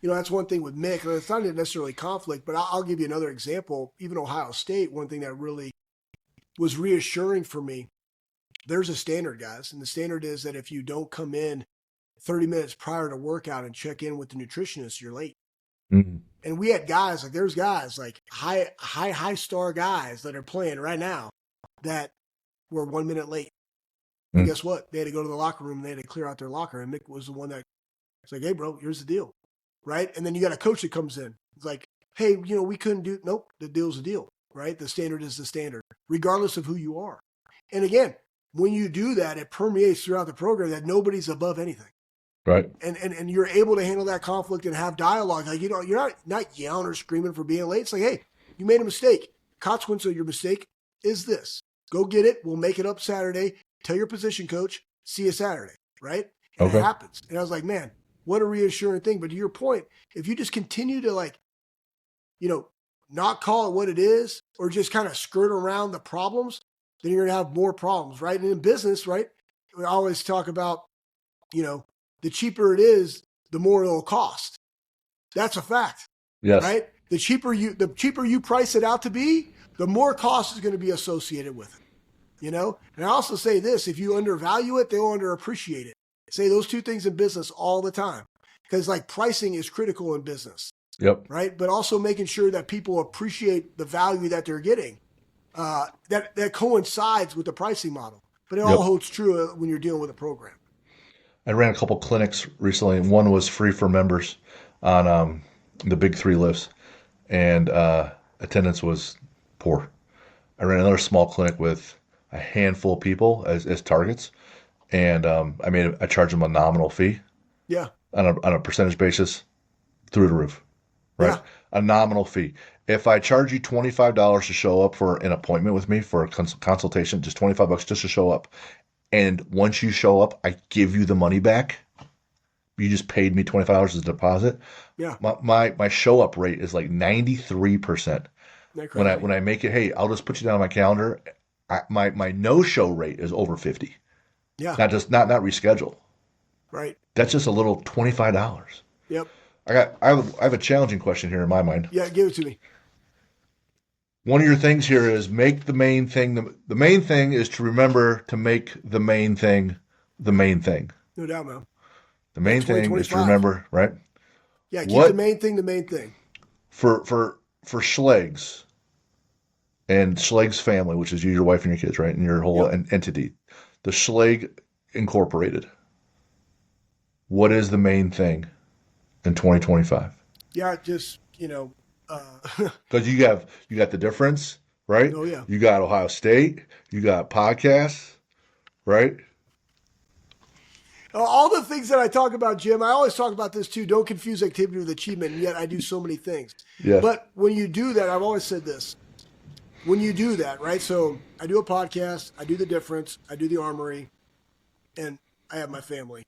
That's one thing with Mick. It's not necessarily conflict, but I'll give you another example. Even Ohio State, one thing that really was reassuring for me, there's a standard, guys. And the standard is that if you don't come in 30 minutes prior to workout and check in with the nutritionist, you're late. Mm-hmm. And we had guys, like there's guys like high star guys that are playing right now that were 1 minute late. And guess what? They had to go to the locker room and they had to clear out their locker. And Mick was the one that was like, hey, bro, here's the deal. Right? And then you got a coach that comes in. It's like, hey, we couldn't do, nope, the deal's the deal. Right? The standard is the standard, regardless of who you are. And again, when you do that, it permeates throughout the program that nobody's above anything. Right. And you're able to handle that conflict and have dialogue. Like, you're not yelling or screaming for being late. It's like, hey, you made a mistake. Consequence of your mistake is this. Go get it. We'll make it up Saturday. Tell your position coach, see you Saturday. Right? And Okay. it happens. And I was like, man, what a reassuring thing. But to your point, if you just continue to not call it what it is or just kind of skirt around the problems, then you're going to have more problems, right? And in business, right, we always talk about, the cheaper it is, the more it'll cost. That's a fact. Yes. Right? The cheaper you price it out to be, the more cost is going to be associated with it. And I also say this, if you undervalue it, they'll underappreciate it. I say those two things in business all the time. Because pricing is critical in business. Yep. Right? But also making sure that people appreciate the value that they're getting. That coincides with the pricing model. But it all holds true when you're dealing with a program. I ran a couple clinics recently, and one was free for members on the big three lifts, and attendance was poor. I ran another small clinic with a handful of people as targets, and I charged them a nominal fee. Yeah. On a percentage basis, through the roof, right? Yeah. A nominal fee. If I charge you $25 to show up for an appointment with me for a consultation, just $25 just to show up. And once you show up, I give you the money back. You just paid me $25 as a deposit. Yeah. My show up rate is like 93%. When I make it, hey, I'll just put you down on my calendar. My no show rate is over 50. Yeah. Not reschedule. Right. That's just a little $25. Yep. I have a challenging question here in my mind. Yeah, give it to me. One of your things here is make the main thing. The main thing is to remember to make the main thing the main thing. No doubt, man. The main thing is to remember, right? Yeah, keep the main thing the main thing. For Schlegs and Schleg's family, which is you, your wife, and your kids, right? And your whole entity. The Schleg Incorporated. What is the main thing in 2025? Yeah, just, Because you got the difference, right? Oh, yeah. You got Ohio State. You got podcasts, right? All the things that I talk about, Jim, I always talk about this too. Don't confuse activity with achievement, and yet I do so many things. Yeah. But when you do that, I've always said this. When you do that, right? So I do a podcast, I do the difference, I do the armory, and I have my family.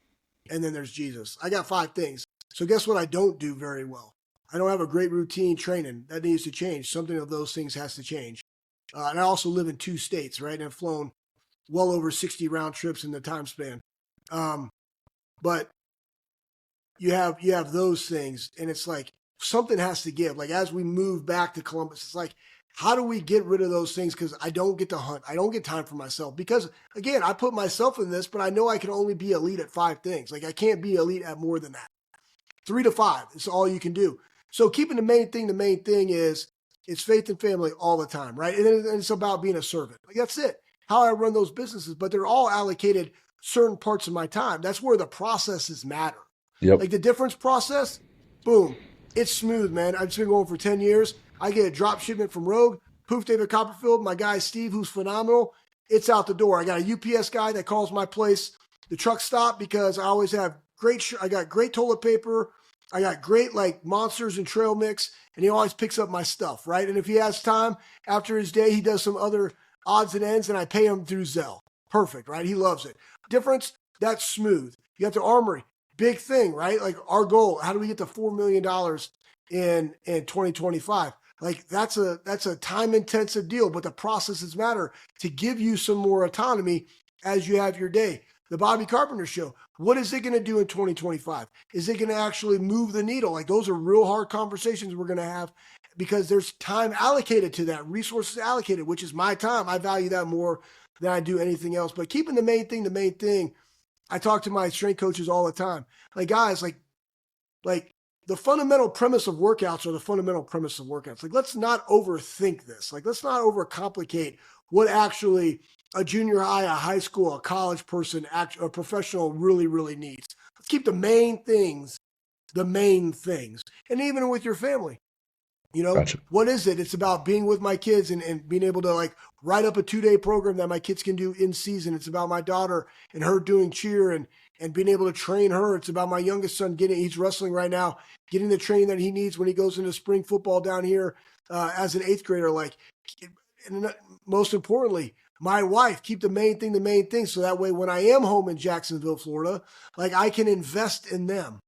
And then there's Jesus. I got 5 things. So guess what I don't do very well? I don't have a great routine training. That needs to change. Something of those things has to change. And I also live in 2 states, right? And I've flown well over 60 round trips in the time span. But you have those things, and it's like something has to give. Like as we move back to Columbus, it's like, how do we get rid of those things? Because I don't get to hunt. I don't get time for myself. Because again, I put myself in this, but I know I can only be elite at 5 things. Like I can't be elite at more than that. 3 to 5 is all you can do. So keeping the main thing is it's faith and family all the time, right? And then it's about being a servant. Like that's it. How I run those businesses, but they're all allocated certain parts of my time. That's where the processes matter. Yep. Like the difference process, boom, it's smooth, man. I've just been going for 10 years. I get a drop shipment from Rogue, Poof David Copperfield, my guy Steve, who's phenomenal. It's out the door. I got a UPS guy that calls my place the truck stop because I always have I got great toilet paper. I got great monsters and trail mix, and he always picks up my stuff, right? And if he has time after his day, he does some other odds and ends, and I pay him through Zelle. Perfect, right? He loves it. Difference, that's smooth. You got the armory, big thing, right? Like our goal, how do we get to $4 million in 2025? Like that's a time intensive deal, but the processes matter to give you some more autonomy as you have your day. The Bobby Carpenter Show. What is it going to do in 2025? Is it going to actually move the needle? Like, those are real hard conversations we're going to have because there's time allocated to that, resources allocated, which is my time. I value that more than I do anything else. But keeping the main thing. I talk to my strength coaches all the time. Like, guys, like the fundamental premise of workouts are the fundamental premise of workouts. Like, let's not overthink this. Like, let's not overcomplicate what actually a junior high, a high school, a college person, a professional really, really needs. Let's keep the main things. And even with your family, Gotcha. what is it? It's about being with my kids and being able to like write up a 2-day program that my kids can do in season. It's about my daughter and her doing cheer and being able to train her. It's about my youngest son he's wrestling right now, getting the training that he needs when he goes into spring football down here as an 8th grader. Like, and most importantly, my wife, keep the main thing. So that way, when I am home in Jacksonville, Florida, like, I can invest in them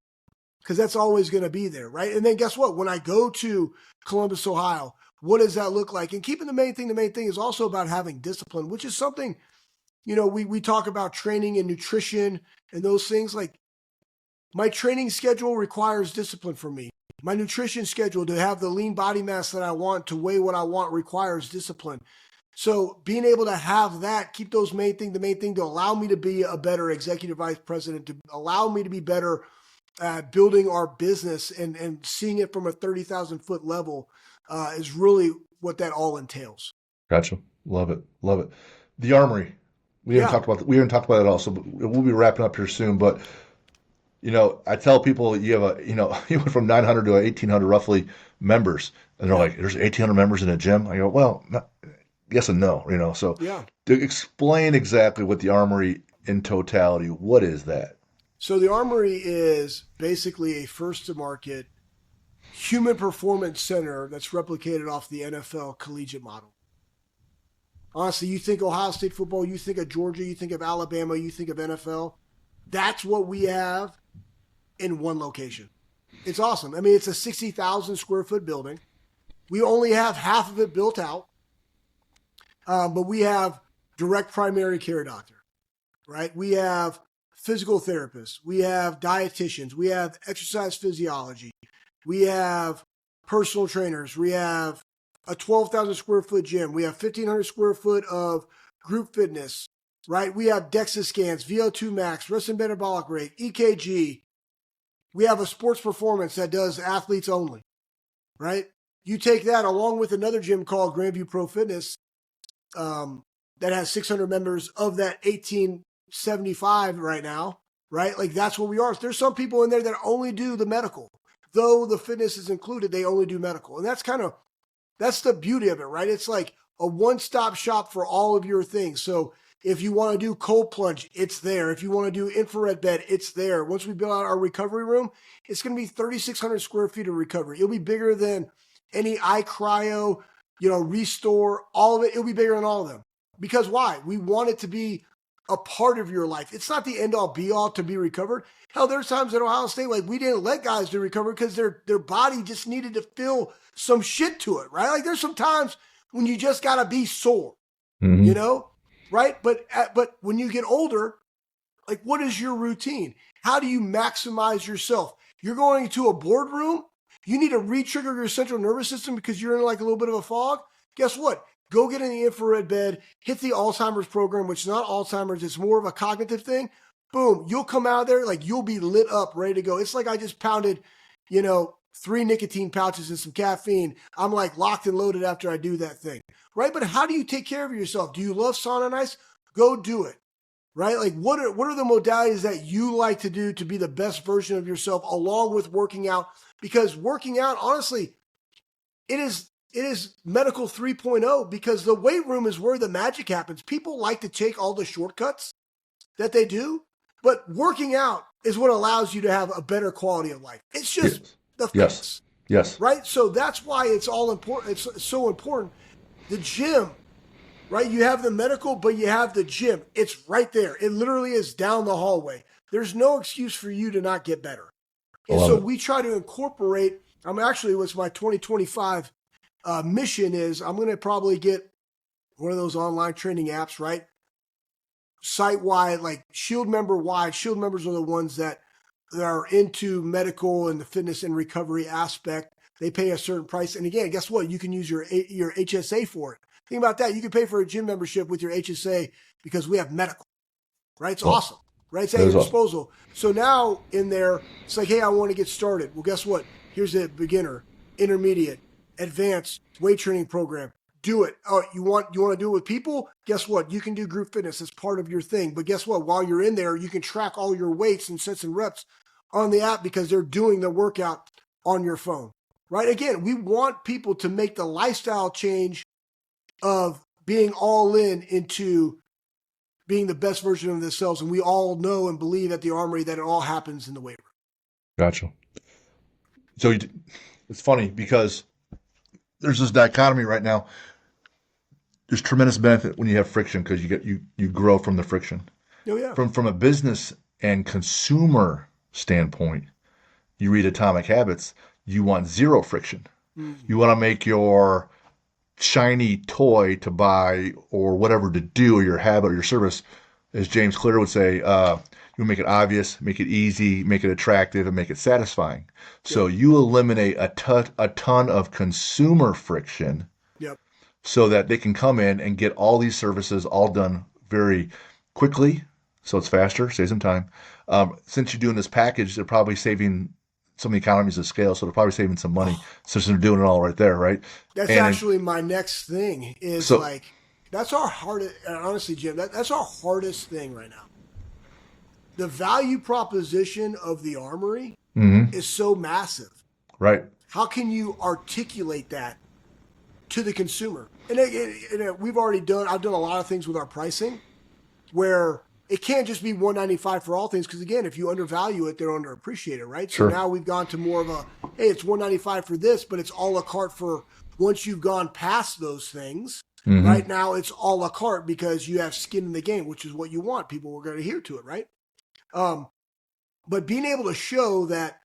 because that's always going to be there, right? And then guess what? When I go to Columbus, Ohio, what does that look like? And keeping the main thing is also about having discipline, which is something, we talk about training and nutrition and those things. Like, my training schedule requires discipline for me. My nutrition schedule to have the lean body mass that I want, to weigh what I want, requires discipline. So being able to have that, keep those the main thing to allow me to be a better executive vice president, to allow me to be better at building our business and seeing it from a 30,000 foot level is really what that all entails. Gotcha. Love it. The Armory. We haven't talked about it all, so we'll be wrapping up here soon. But I tell people you have you went from 900 to 1,800 roughly members, and they're like, "There's 1,800 members in a gym." I go, "Well, yes and no." So to explain exactly what the Armory in totality, what is that? So the Armory is basically a first-to-market human performance center that's replicated off the NFL collegiate model. Honestly, you think Ohio State football, you think of Georgia, you think of Alabama, you think of NFL. That's what we have in one location. It's awesome. I mean, it's a 60,000 square foot building. We only have half of it built out, but we have direct primary care doctor, right? We have physical therapists. We have dietitians. We have exercise physiology. We have personal trainers. We have a 12,000 square foot gym. We have 1,500 square foot of group fitness, right? We have DEXA scans, VO2 max, resting metabolic rate, EKG. We have a sports performance that does athletes only, right? You take that along with another gym called Grandview Pro Fitness that has 600 members of that 1,875 right now, right? Like, that's where we are. There's some people in there that only do the medical. Though the fitness is included, they only do medical. And that's the beauty of it, right? It's like a one-stop shop for all of your things. So if you want to do cold plunge, it's there. If you want to do infrared bed, it's there. Once we build out our recovery room, it's going to be 3,600 square feet of recovery. It'll be bigger than any iCryo, Restore, all of it. It'll be bigger than all of them. Because why? We want it to be a part of your life. It's not the end-all, be-all to be recovered. Hell, there's times at Ohio State, like, we didn't let guys do recovery because their body just needed to feel some shit to it, right? Like, there's some times when you just got to be sore, right? But when you get older, like, what is your routine? How do you maximize yourself? You're going to a boardroom, you need to re-trigger your central nervous system because you're in like a little bit of a fog. Guess what? Go get in the infrared bed, hit the Alzheimer's program, which is not Alzheimer's, it's more of a cognitive thing. Boom, you'll come out of there, like, you'll be lit up, ready to go. It's like I just pounded, 3 nicotine pouches and some caffeine. I'm like locked and loaded after I do that thing, right? But how do you take care of yourself? Do you love sauna and ice? Go do it, right? Like, what are the modalities that you like to do to be the best version of yourself along with working out? Because working out, honestly, it is medical 3.0 because the weight room is where the magic happens. People like to take all the shortcuts that they do, but working out is what allows you to have a better quality of life. It's just the fitness. Yes. Right? So that's why it's all important. It's so important. The gym, right? You have the medical, but you have the gym. It's right there. It literally is down the hallway. There's no excuse for you to not get better. And so we try to incorporate, what's my 2025 mission is, I'm going to probably get one of those online training apps, right? site wide, like Shield member wide. Shield members are the ones that are into medical and the fitness and recovery aspect. They pay a certain price, and again, guess what? You can use your HSA for it. Think about that. You can pay for a gym membership with your HSA because we have medical, right? It's Well, awesome, right? It's at that is your awesome. disposal. So now in there, it's like, hey, I want to get started. Well, guess what? Here's a beginner, intermediate, advanced weight training program. Do it. Oh, you want to do it with people? Guess what? You can do group fitness as part of your thing. But guess what? While you're in there, you can track all your weights and sets and reps on the app because they're doing the workout on your phone. Right? Again, we want people to make the lifestyle change of being all in into being the best version of themselves. And we all know and believe at the Armory that it all happens in the weight room. Gotcha. So it's funny because there's this dichotomy right now. There's tremendous benefit when you have friction because you grow from the friction. Oh, yeah. From a business and consumer standpoint, you read Atomic Habits, you want zero friction. Mm-hmm. You want to make your shiny toy to buy or whatever to do or your habit or your service, as James Clear would say, you make it obvious, make it easy, make it attractive, and make it satisfying. So Yep. you eliminate a ton of consumer friction Yep. so that they can come in and get all these services all done very quickly. So it's faster, saves them time. Since you're doing this package, they're probably saving some economies of scale, so they're probably saving some money Oh, since they're doing it all right there, right? that's And actually my next thing is so, like, that's our hardest, honestly, Jim, that's our hardest thing right now. The value proposition of the Armory mhm, is so massive. right, How can you articulate that to the consumer? And we've already I've done a lot of things with our pricing where it can't just be 195 for all things because again, if you undervalue it, they're underappreciated, right? So sure, now we've gone to more of a, hey, it's 195 for this, but it's a la carte for once you've gone past those things. hmm Right now, it's a la carte because you have skin in the game, which is what you want. People are going to adhere to it, right? Um, but being able to show that,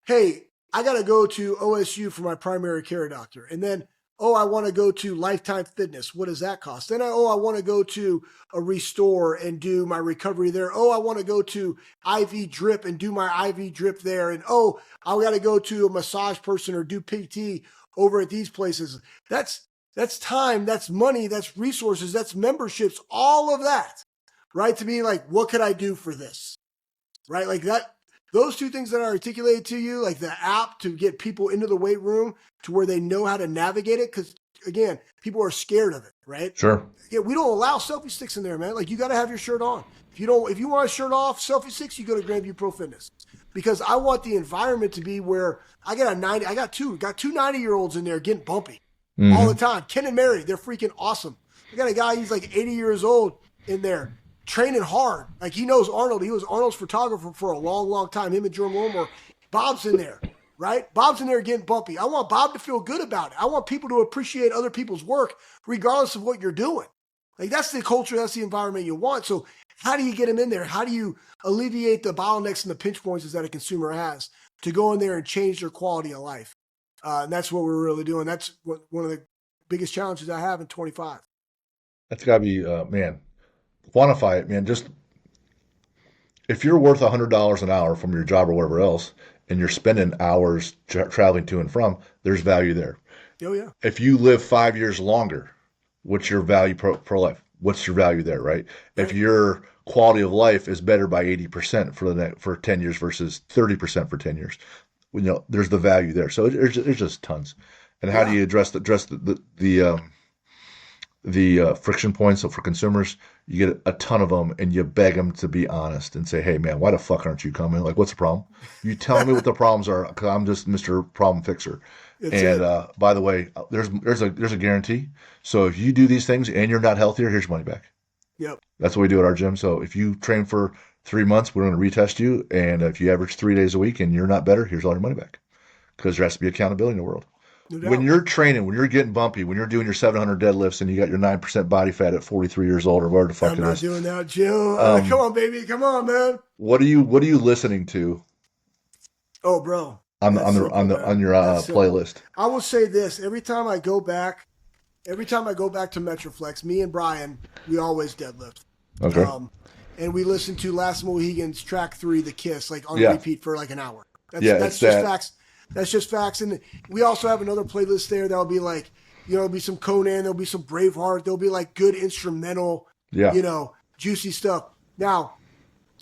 hey, I got to go to OSU for my primary care doctor. And then, oh, I want to go to Lifetime Fitness. What does that cost? Then, I want to go to a Restore and do my recovery there. Oh, I want to go to IV Drip and do my IV Drip there. And, oh, I got to go to a massage person or do PT over at these places. That's time, that's money, that's resources, that's memberships, all of that, right? To be like, what could I do for this? Right? Like that, those two things that are articulated to you, like the app to get people into the weight room to where they know how to navigate it. Cause again, people are scared of it, right? sure, Yeah, we don't allow selfie sticks in there, man. Like you got to have your shirt on. If you want a shirt off, selfie sticks, you go to Grandview Pro Fitness because I want the environment to be where I got two 90-year-olds in there getting bumpy all the hmm time. Ken and Mary, they're freaking awesome. I got a guy, he's like 80 years old in there training hard. Like he knows Arnold. He was Arnold's photographer for a long, long time. Him and Jerome Wilmore. Bob's in there, right? Bob's in there getting bumpy. I want Bob to feel good about it. I want people to appreciate other people's work regardless of what you're doing. Like that's the culture, that's the environment you want. So how do you get him in there? How do you alleviate the bottlenecks and the pinch points that a consumer has to go in there and change their quality of life? And that's what we're really doing. That's one of the biggest challenges I have in 25. that's got to be, man, quantify it, man. Just if you're worth $100 an hour from your job or whatever else, and you're spending hours traveling to and from, there's value there. Oh, yeah. If you live 5 years longer, what's your value pro life? What's your value there, right? If Right. your quality of life is better by 80% for 10 years versus 30% for 10 years, there's the value there. So there's just tons. And how do Yeah. you address the friction points? So for consumers, you get a ton of them and you beg them to be honest and say, hey, man, why the fuck aren't you coming? Like, what's the problem? You tell me what the problems are because I'm just Mr. Problem Fixer. It's And it. by the way, there's a guarantee. So if you do these things and you're not healthier, here's your money back. Yep. That's what we do at our gym. So if you train for 3 months, we're going to retest you. And if you average 3 days a week and you're not better, here's all your money back. Because there has to be accountability in the world. No When doubt. you're training, when you're getting bumpy, when you're doing your 700 deadlifts and you got your 9% body fat at 43 years old or whatever the fuck I'm it not is, doing that, Jill. Come um, on, baby. Come on, man. what are you listening to Oh, bro. on the That's on the on simple, the man. on your That's simple. playlist? I will say this. Every time I go back to MetroFlex, me and Brian, we always deadlift. Okay. Um, and we listened to Last Mohican's track 3, The Kiss, like on Yeah. repeat for like an hour. Yeah, That's it's just that. facts. That's just facts. And we also have another playlist there that'll be like, there'll be some Conan, there'll be some Braveheart, there'll be like good instrumental, Yeah. juicy stuff. Now,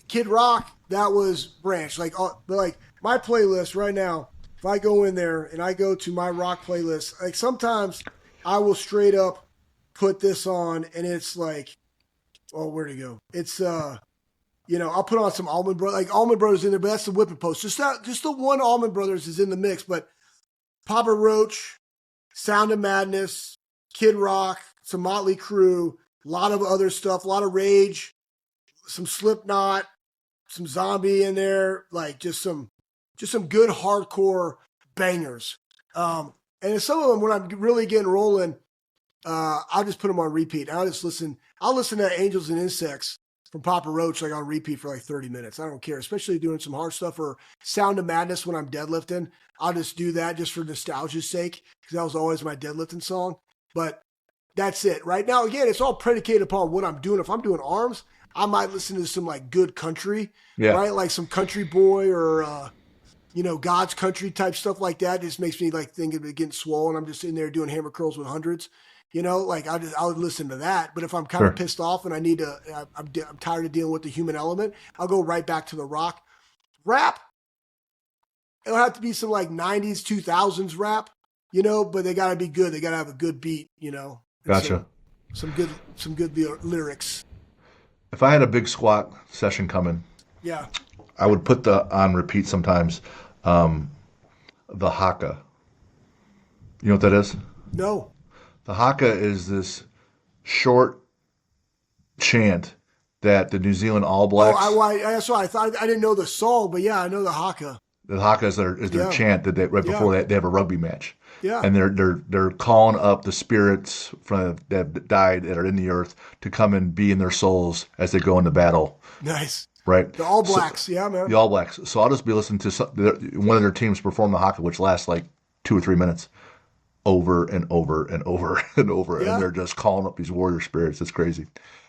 Kid Rock, that was Branch. But like my playlist right now, if I go in there and I go to my rock playlist, like sometimes I will straight up put this on and it's like, oh, where'd it go? It's I'll put on some Allman Brothers, like Allman Brothers in there, but that's the whipping post. Just the one Allman Brothers is in the mix, but Papa Roach, Sound of Madness, Kid Rock, some Motley Crue, a lot of other stuff, a lot of Rage, some Slipknot, some Zombie in there, like just some good hardcore bangers. And some of them, when I'm really getting rolling, I'll just put them on repeat. I'll listen to Angels and Insects from Papa Roach like on repeat for like 30 minutes. I don't care, especially doing some hard stuff or Sound of Madness when I'm deadlifting. I'll just do that just for nostalgia's sake because that was always my deadlifting song. But that's it. Right now, again, it's all predicated upon what I'm doing. If I'm doing arms, I might listen to some like good country, Yeah. right? Like some Country Boy or God's Country type stuff like that. It just makes me like think of it getting swollen. I'm just in there doing hammer curls with hundreds. Like I would listen to that. But if I'm kind of Sure. pissed off and I'm tired of dealing with the human element, I'll go right back to the rock. Rap, it'll have to be some like 90s, 2000s rap, but they got to be good. They got to have a good beat, and Gotcha. some good lyrics. If I had a big squat session coming, Yeah. I would put on repeat sometimes the haka. You know what that is? No. The haka is this short chant that the New Zealand All Oh, Blacks. that's why I thought I didn't know the song, but yeah, I know the haka. The haka is their Yeah. chant that right before Yeah. they have a rugby match, Yeah. and they're calling up the spirits from that died that are in the earth to come and be in their souls as they go into battle. Nice. Right. The All So, Blacks, yeah, man. the All Blacks. So I'll just be listening to one of their teams perform the haka, which lasts like 2 or 3 minutes, over and over and over and over, and Yeah. they're just calling up these warrior spirits. It's crazy.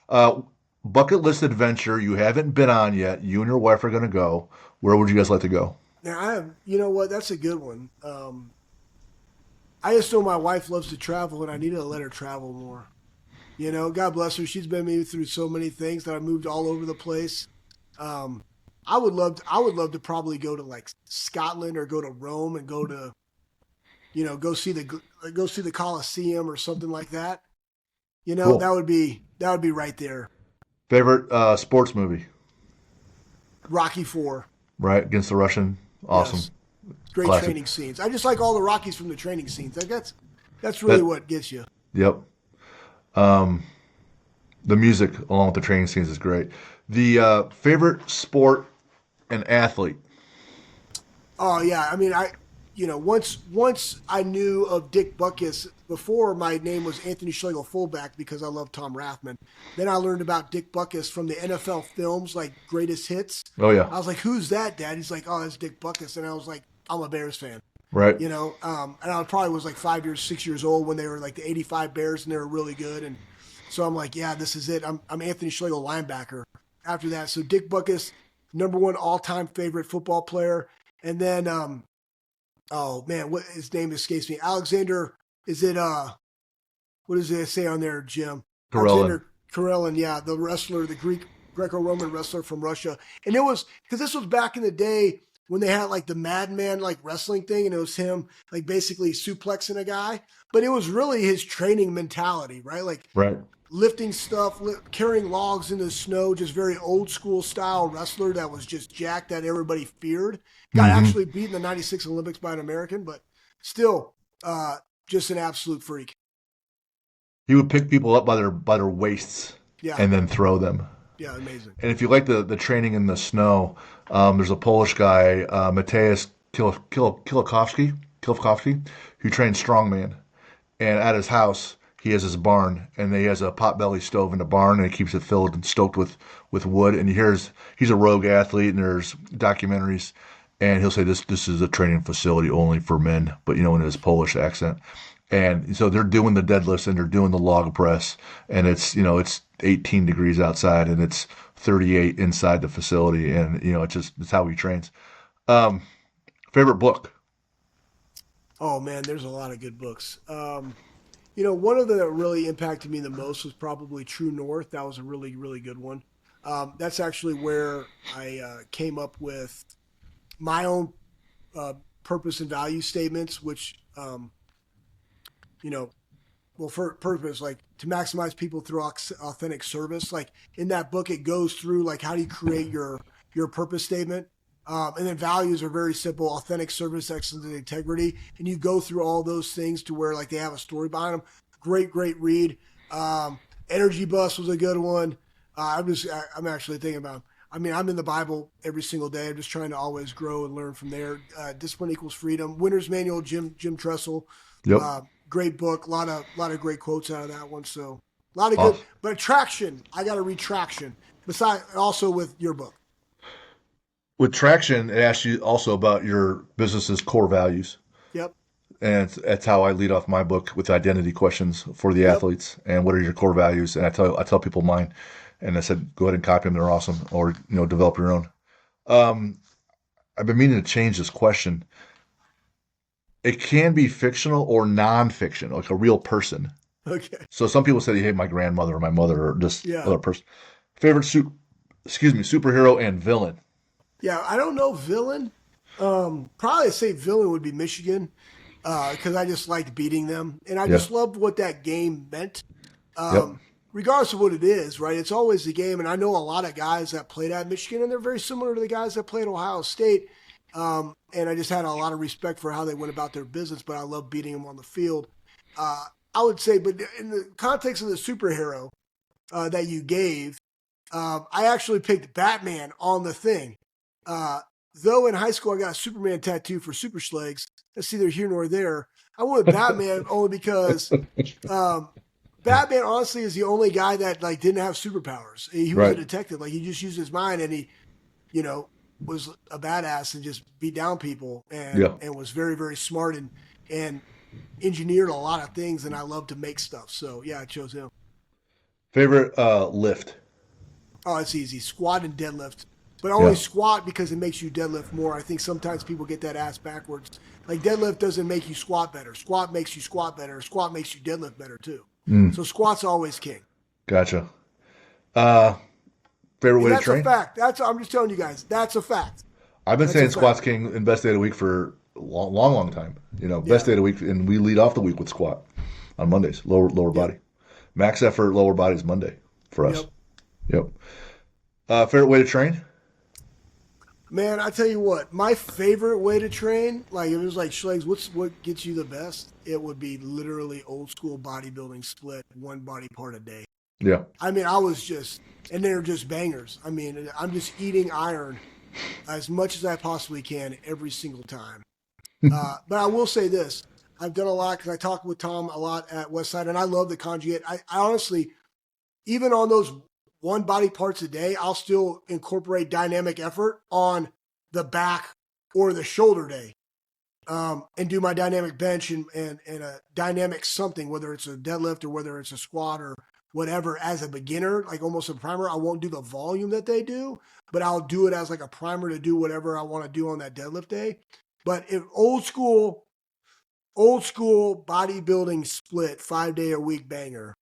Uh, Bucket list adventure you haven't been on yet. You and your wife are going to go. Where would you guys like to go? Now you know what? That's a good one. I just know my wife loves to travel, and I need to let her travel more. God bless her. She's been me through so many things that I moved all over the place. Um, I would love to probably go to like Scotland or go to Rome and go see the Colosseum or something like that. Cool. That would be right there. Favorite sports movie? Rocky Four. Right, against the Russian. Awesome. Yes. Great Classic. training scenes. I just like all the Rockies from the training scenes. Like that's really That. what gets you. Yep. Um, the music along with the training scenes is great. The favorite sport and athlete. Oh yeah, I mean once I knew of Dick Butkus before my name was Anthony Schlegel fullback because I love Tom Rathman. Then I learned about Dick Butkus from the NFL films like Greatest Hits. Oh yeah. I was like, "Who's that, Dad?" He's like, "Oh, that's Dick Butkus," and I was like, "I'm a Bears fan." Right. And I probably was like 5 years, 6 years old when they were like the '85 Bears and they were really good, and so I'm like, "Yeah, this is it." I'm Anthony Schlegel linebacker. After that, so Dick Butkus, number one all time favorite football player, and then oh man, what his name escapes me. Alexander, is it what does it say on there, Jim? Karelin. Alexander Karelin, yeah, the wrestler, the Greco-Roman wrestler from Russia. And it was because this was back in the day when they had like the Madman like wrestling thing, and it was him like basically suplexing a guy. But it was really his training mentality, right? Like Right. lifting stuff, carrying logs in the snow, just very old school style wrestler that was just jacked that everybody feared. Got Mm-hmm. actually beat in the '96 Olympics by an American, but still, just an absolute freak. He would pick people up by their waists Yeah, and then throw them. yeah, amazing. And if you like the training in the snow, there's a Polish guy, Mateusz Kilikowski, who trains strongman. And at his house, he has his barn, and he has a potbelly stove in the barn, and he keeps it filled and stoked with wood. And he's a rogue athlete, and there's documentaries, and he'll say this is a training facility only for men, but in his Polish accent. And so they're doing the deadlifts and they're doing the log press, and it's 18 degrees outside and it's 38 inside the facility. And, it's how he trains. Um, Favorite book? Oh man, there's a lot of good books. One of them that really impacted me the most was probably True North. That was a really, really good one. That's actually where I came up with my own uh, purpose and value statements, which, you know, well, for purpose, like to maximize people through authentic service. Like in that book, it goes through like how do you create your purpose statement. And then values are very simple: authentic service, excellence, and integrity. And you go through all those things to where like they have a story behind them. Great, great read. Energy Bus was a good one. I'm actually thinking about. I mean, I'm in the Bible every single day. I'm just trying to always grow and learn from there. Discipline equals freedom. Winner's Manual, Jim Tressel. Yep. Great book. A lot of great quotes out of that one. So a lot of good. Awesome. But Traction, I got to read Traction. Besides, also with your book. With Traction, it asks you also about your business's core values. Yep. And that's how I lead off my book with identity questions for the Yep. athletes. And what are your core values? And I tell people mine. And I said, go ahead and copy them. They're awesome. Or, develop your own. Um, I've been meaning to change this question. It can be fictional or nonfiction, like a real person. Okay. So some people say they hate my grandmother or my mother or just Yeah. other person. Favorite superhero and villain. Yeah. I don't know villain. Probably say villain would be Michigan because I just liked beating them, and I Yeah. just loved what that game meant. Yep. Regardless of what it is, right? It's always the game, and I know a lot of guys that played at Michigan, and they're very similar to the guys that played Ohio State. And I just had a lot of respect for how they went about their business, but I love beating them on the field. I would say, but in the context of the superhero that you gave, I actually picked Batman on the thing. Uh, though in high school I got a Superman tattoo for Super Schlegs, that's neither here nor there. I went with Batman only because um, Batman honestly is the only guy that like didn't have superpowers. He was a Right. detective, like he just used his mind, and he, you know, was a badass and just beat down people, Yeah. and was very very smart and engineered a lot of things. And I love to make stuff, so yeah, I chose him. Favorite lift. Oh, it's easy: squat and deadlift. But only Yeah. squat because it makes you deadlift more. I think sometimes people get that ass backwards. Like deadlift doesn't make you squat better. Squat makes you squat better. Squat makes you deadlift better too. Mm, So squat's always king. gotcha. Uh, Favorite And way to that's a train. fact. I'm just telling you guys, that's a fact. I've been That's a saying fact. squats king and best day of the week for a long, long, long time. Best Yeah. day of the week, and we lead off the week with squat on Mondays. Lower Yep. body, max effort, lower body is Monday for us. Yep. Yep. Favorite way to train. Man, I tell you what, my favorite way to train, like if it was like Schlegs, what gets you the best? It would be literally old school bodybuilding split, one body part a day. Yeah. I mean, I was just, and they're just bangers. I mean, I'm just eating iron as much as I possibly can every single time. But I will say this: I've done a lot because I talk with Tom a lot at Westside, and I love the conjugate. I honestly, even on those one body parts a day, I'll still incorporate dynamic effort on the back or the shoulder day, and do my dynamic bench and a dynamic something, whether it's a deadlift or whether it's a squat or whatever. As a beginner, like almost a primer, I won't do the volume that they do, but I'll do it as like a primer to do whatever I want to do on that deadlift day. But if old school bodybuilding split 5 day a week banger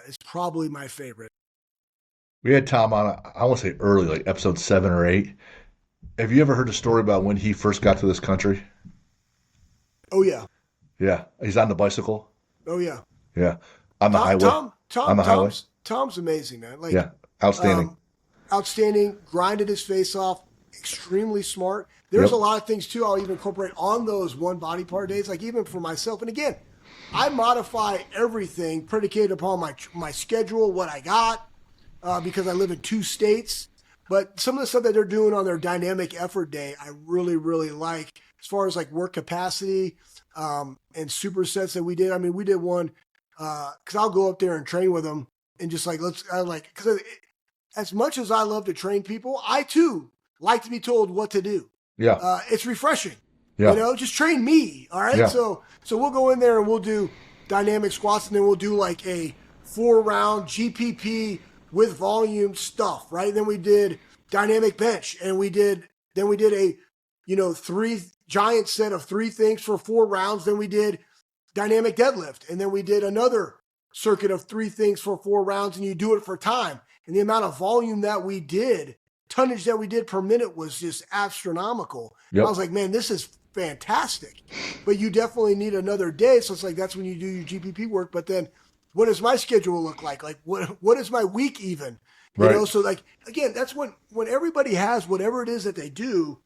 is probably my favorite. We had Tom on, I want to say early, like episode 7 or 8. Have you ever heard the story about when he first got to this country? Oh yeah, Yeah. He's on the bicycle. oh yeah. Yeah. On the Tom, highway. Tom, On Tom, the highway. Tom's amazing, man. Like, Yeah. Outstanding. um, outstanding, grinded his face off, extremely smart. There's Yep. a lot of things too I'll even incorporate on those one body part days, like even for myself. And again, I modify everything predicated upon my schedule, what I got, because I live in 2 states. But some of the stuff that they're doing on their dynamic effort day, I really, really like as far as like work capacity and supersets that we did. I mean, we did one because I'll go up there and train with them and just like, because as much as I love to train people, I too like to be told what to do. Yeah. It's refreshing. Yeah. Just train me. All right. Yeah. So we'll go in there and we'll do dynamic squats, and then we'll do like a 4 round GPP with volume stuff, right? And then we did dynamic bench, and then we did a, three giant set of three things for 4 rounds. Then we did dynamic deadlift, and then we did another circuit of three things for 4 rounds, and you do it for time. And the amount of volume that we did, tonnage that we did per minute was just astronomical. I Yep. was like, man, this is fantastic. But you definitely need another day. So it's like that's when you do your GPP work. But then what does my schedule look like? Like what is my week even? Right. So like again, that's when everybody has whatever it is that they do,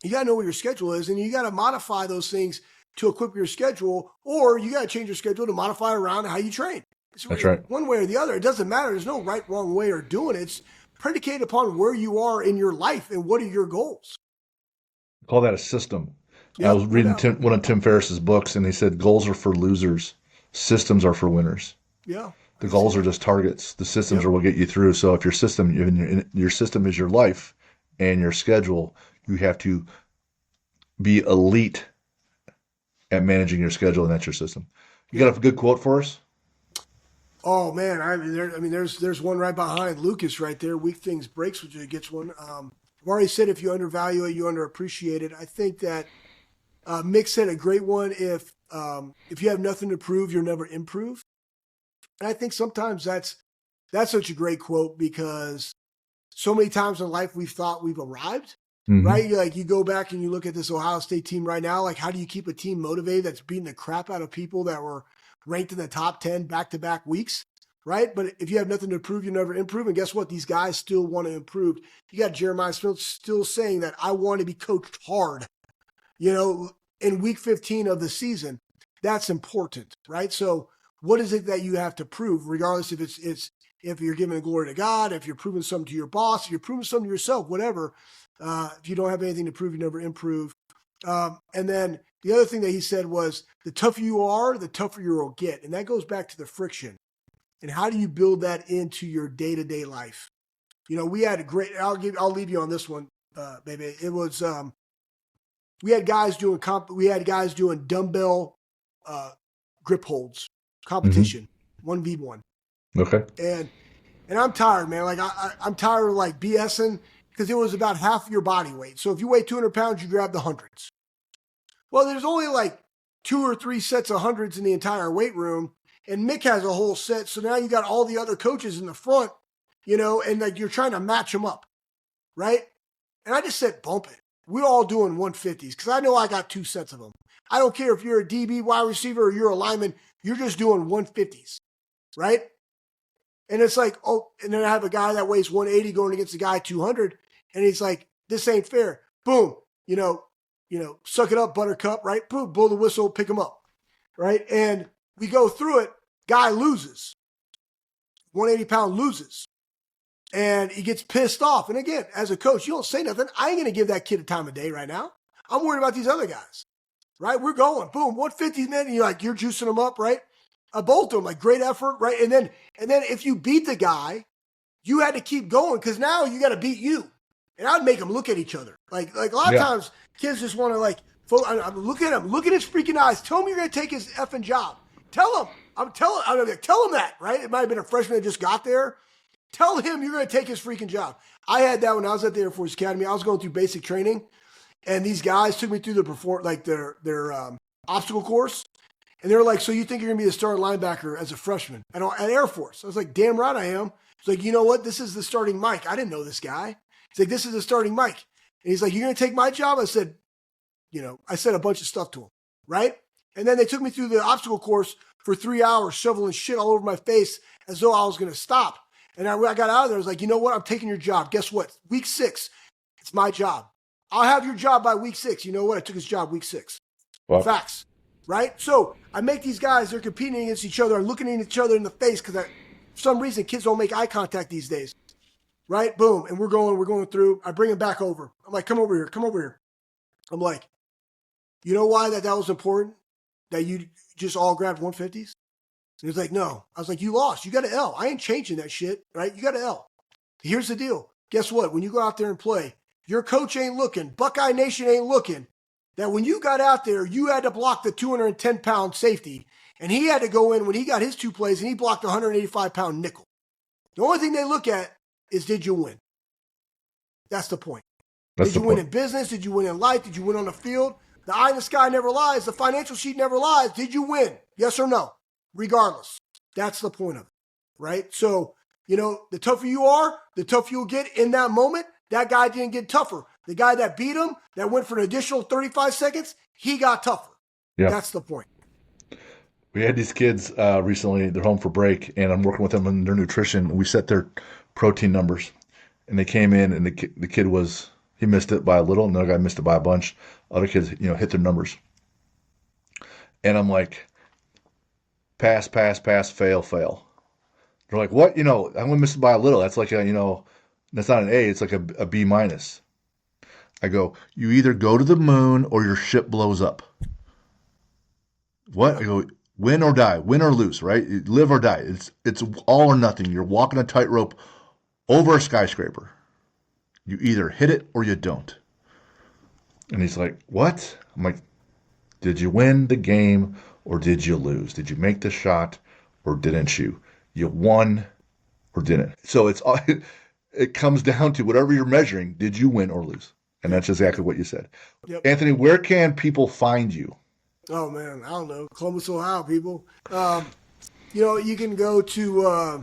you gotta know what your schedule is, and you gotta modify those things to equip your schedule, or you gotta change your schedule to modify around how you train. It's That's right. one way or the other. It doesn't matter. There's no right, wrong way of doing it. It's predicated upon where you are in your life and what are your goals. Call that a system. I was Yep, no reading doubt. one of Tim Ferriss's books, and he said goals are for losers, systems are for winners. Yeah, The I see goals are that. just targets. The systems Yep. are what get you through. So if your system is your life and your schedule, you have to be elite at managing your schedule, and that's your system. You got Yep. a good quote for us? Oh man, there's one right behind Lucas right there. Weak things breaks, which gets one. I've already said if you undervalue it, you underappreciate it. I think that Mick said a great one. If you have nothing to prove, you'll never improve. And I think sometimes that's such a great quote because so many times in life we've thought we've arrived, Mm-hmm. right? You go back and you look at this Ohio State team right now. Like, how do you keep a team motivated that's beating the crap out of people that were ranked in the top 10 back to back weeks, right? But if you have nothing to prove, you never improve. And guess what? These guys still want to improve. You got Jeremiah Smith still saying that I want to be coached hard, in week 15 of the season. That's important, right? So, what is it that you have to prove, regardless if it's if you're giving the glory to God, if you're proving something to your boss, if you're proving something to yourself, whatever. If you don't have anything to prove, you never improve. And then the other thing that he said was the tougher you are, the tougher you will get. And that goes back to the friction. And how do you build that into your day-to-day life? We had a great, I'll leave you on this one, baby. It was, we had guys doing dumbbell grip holds Mm-hmm. competition, 1v1. Okay. And I'm tired, man. Like I'm tired of like BSing because it was about half your body weight. So if you weigh 200 pounds, you grab the hundreds. Well, there's only like 2 or 3 sets of hundreds in the entire weight room, and Mick has a whole set. So now you got all the other coaches in the front, and like you're trying to match them up, right? And I just said, bump it. We're all doing 150s because I know I got 2 sets of them. I don't care if you're a DB wide receiver or you're a lineman, you're just doing 150s, right? And it's like, oh, and then I have a guy that weighs 180 going against a guy 200, and he's like, this ain't fair. Boom, suck it up, Buttercup, right? Boom, blow the whistle, pick him up, right? And we go through it. Guy loses, 180-pound loses, and he gets pissed off. And again, as a coach, you don't say nothing. I ain't gonna give that kid a time of day right now. I'm worried about these other guys, right? We're going, boom, 150s, man. And you're juicing them up, right? Both of them, like great effort, right? And then if you beat the guy, you had to keep going because now you got to beat you. And I'd make them look at each other. Like a lot of Yeah. times, kids just want to look at him, look in his freaking eyes. Tell him you're going to take his effing job. Tell him. Tell him that, right? It might have been a freshman that just got there. Tell him you're going to take his freaking job. I had that when I was at the Air Force Academy. I was going through basic training, and these guys took me through their obstacle course. And they were like, so you think you're going to be the starting linebacker as a freshman at Air Force? I was like, damn right I am. He's like, you know what? This is the starting Mike. I didn't know this guy. He's like, this is the starting Mike. And he's like, you're going to take my job? I said a bunch of stuff to him, right? And then they took me through the obstacle course for 3 hours, shoveling shit all over my face as though I was going to stop. And I got out of there. I was like, you know what? I'm taking your job. Guess what? Week 6, it's my job. I'll have your job by week 6. You know what? I took his job week 6. Well, Facts. Right? So I make these guys, they're competing against each other and looking at each other in the face because for some reason kids don't make eye contact these days. Right? Boom. And we're going through. I bring him back over. I'm like, come over here. I'm like, you know why that was important? That you just all grabbed 150s? And he's like, no. I was like, you lost. You got an L. I ain't changing that shit, right? You got an L. Here's the deal. Guess what? When you go out there and play, your coach ain't looking. Buckeye Nation ain't looking. That when you got out there, you had to block the 210-pound safety. And he had to go in when he got his 2 plays and he blocked the 185-pound nickel. The only thing they look at is, did you win? That's the point. That's Did the you win point. in business? Did you win in life? Did you win on the field? The eye in the sky never lies. The financial sheet never lies. Did you win? Yes or no? Regardless. That's the point of it, right? So, the tougher you are, the tougher you'll get in that moment. That guy didn't get tougher. The guy that beat him, that went for an additional 35 seconds, he got tougher. Yeah. That's the point. We had these kids recently. They're home for break, and I'm working with them on their nutrition. We set their protein numbers, and they came in, and the kid he missed it by a little. Another guy missed it by a bunch. Other kids, hit their numbers, and I'm like, pass, pass, pass, fail, fail. They're like, what? I'm gonna miss it by a little. That's like that's not an A. It's like a B minus. I go, you either go to the moon or your ship blows up. What? I go, win or die, win or lose, right? Live or die. It's all or nothing. You're walking a tightrope over a skyscraper. You either hit it or you don't. And he's like, what? I'm like, did you win the game or did you lose? Did you make the shot or didn't you? You won or didn't. So it comes down to whatever you're measuring. Did you win or lose? And that's exactly what you said. Yep. Anthony, where can people find you? Oh, man, I don't know. Columbus, Ohio, people. You can go to, I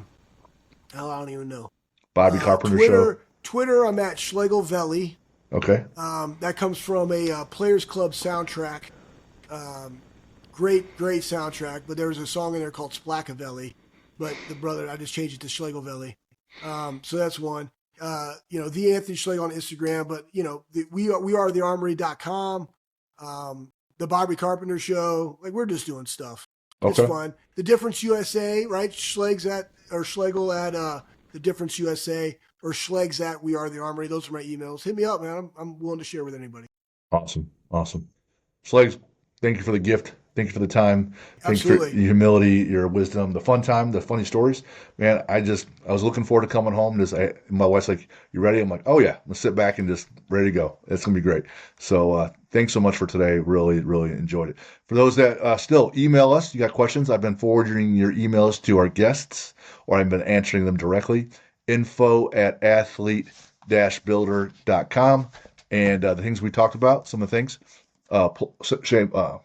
don't even know. Bobby Carpenter Show. Twitter, I'm at Schlegel Valley. Okay. That comes from a Players Club soundtrack. Great soundtrack. But there was a song in there called Splackavelli. But I just changed it to Schlegel Valley. So that's one. The Anthony Schlegel on Instagram. But, we are thearmory.com. The Bobby Carpenter Show. Like, we're just doing stuff. It's fun. The Difference USA, right? Schlegel at The Difference USA, or Schlegs at We Are the Armory. Those are my emails. Hit me up, man. I'm willing to share with anybody. Awesome. Schlegs, thank you for the gift. Thank you for the time. Thank Absolutely. you for your humility, your wisdom, the fun time, the funny stories. Man, I was looking forward to coming home. My wife's like, you ready? I'm like, oh yeah. I'm going to sit back and just ready to go. It's going to be great. So thanks so much for today. Really, really enjoyed it. For those that still email us, you got questions, I've been forwarding your emails to our guests, or I've been answering them directly. info@athlete-builder.com. And the things we talked about, some of the things.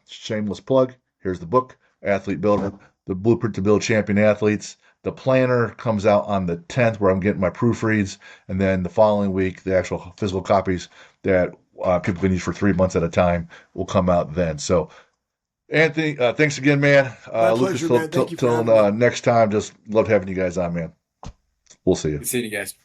Shameless plug. Here's the book, Athlete Builder, the blueprint to build champion athletes. The planner comes out on the 10th, where I'm getting my proofreads, and then the following week, the actual physical copies that people can use for 3 months at a time will come out then. So, Anthony, thanks again, man. My Lucas, pleasure, man. Thank you for having me. next time. Just loved having you guys on, man. We'll see you. Good seeing you guys.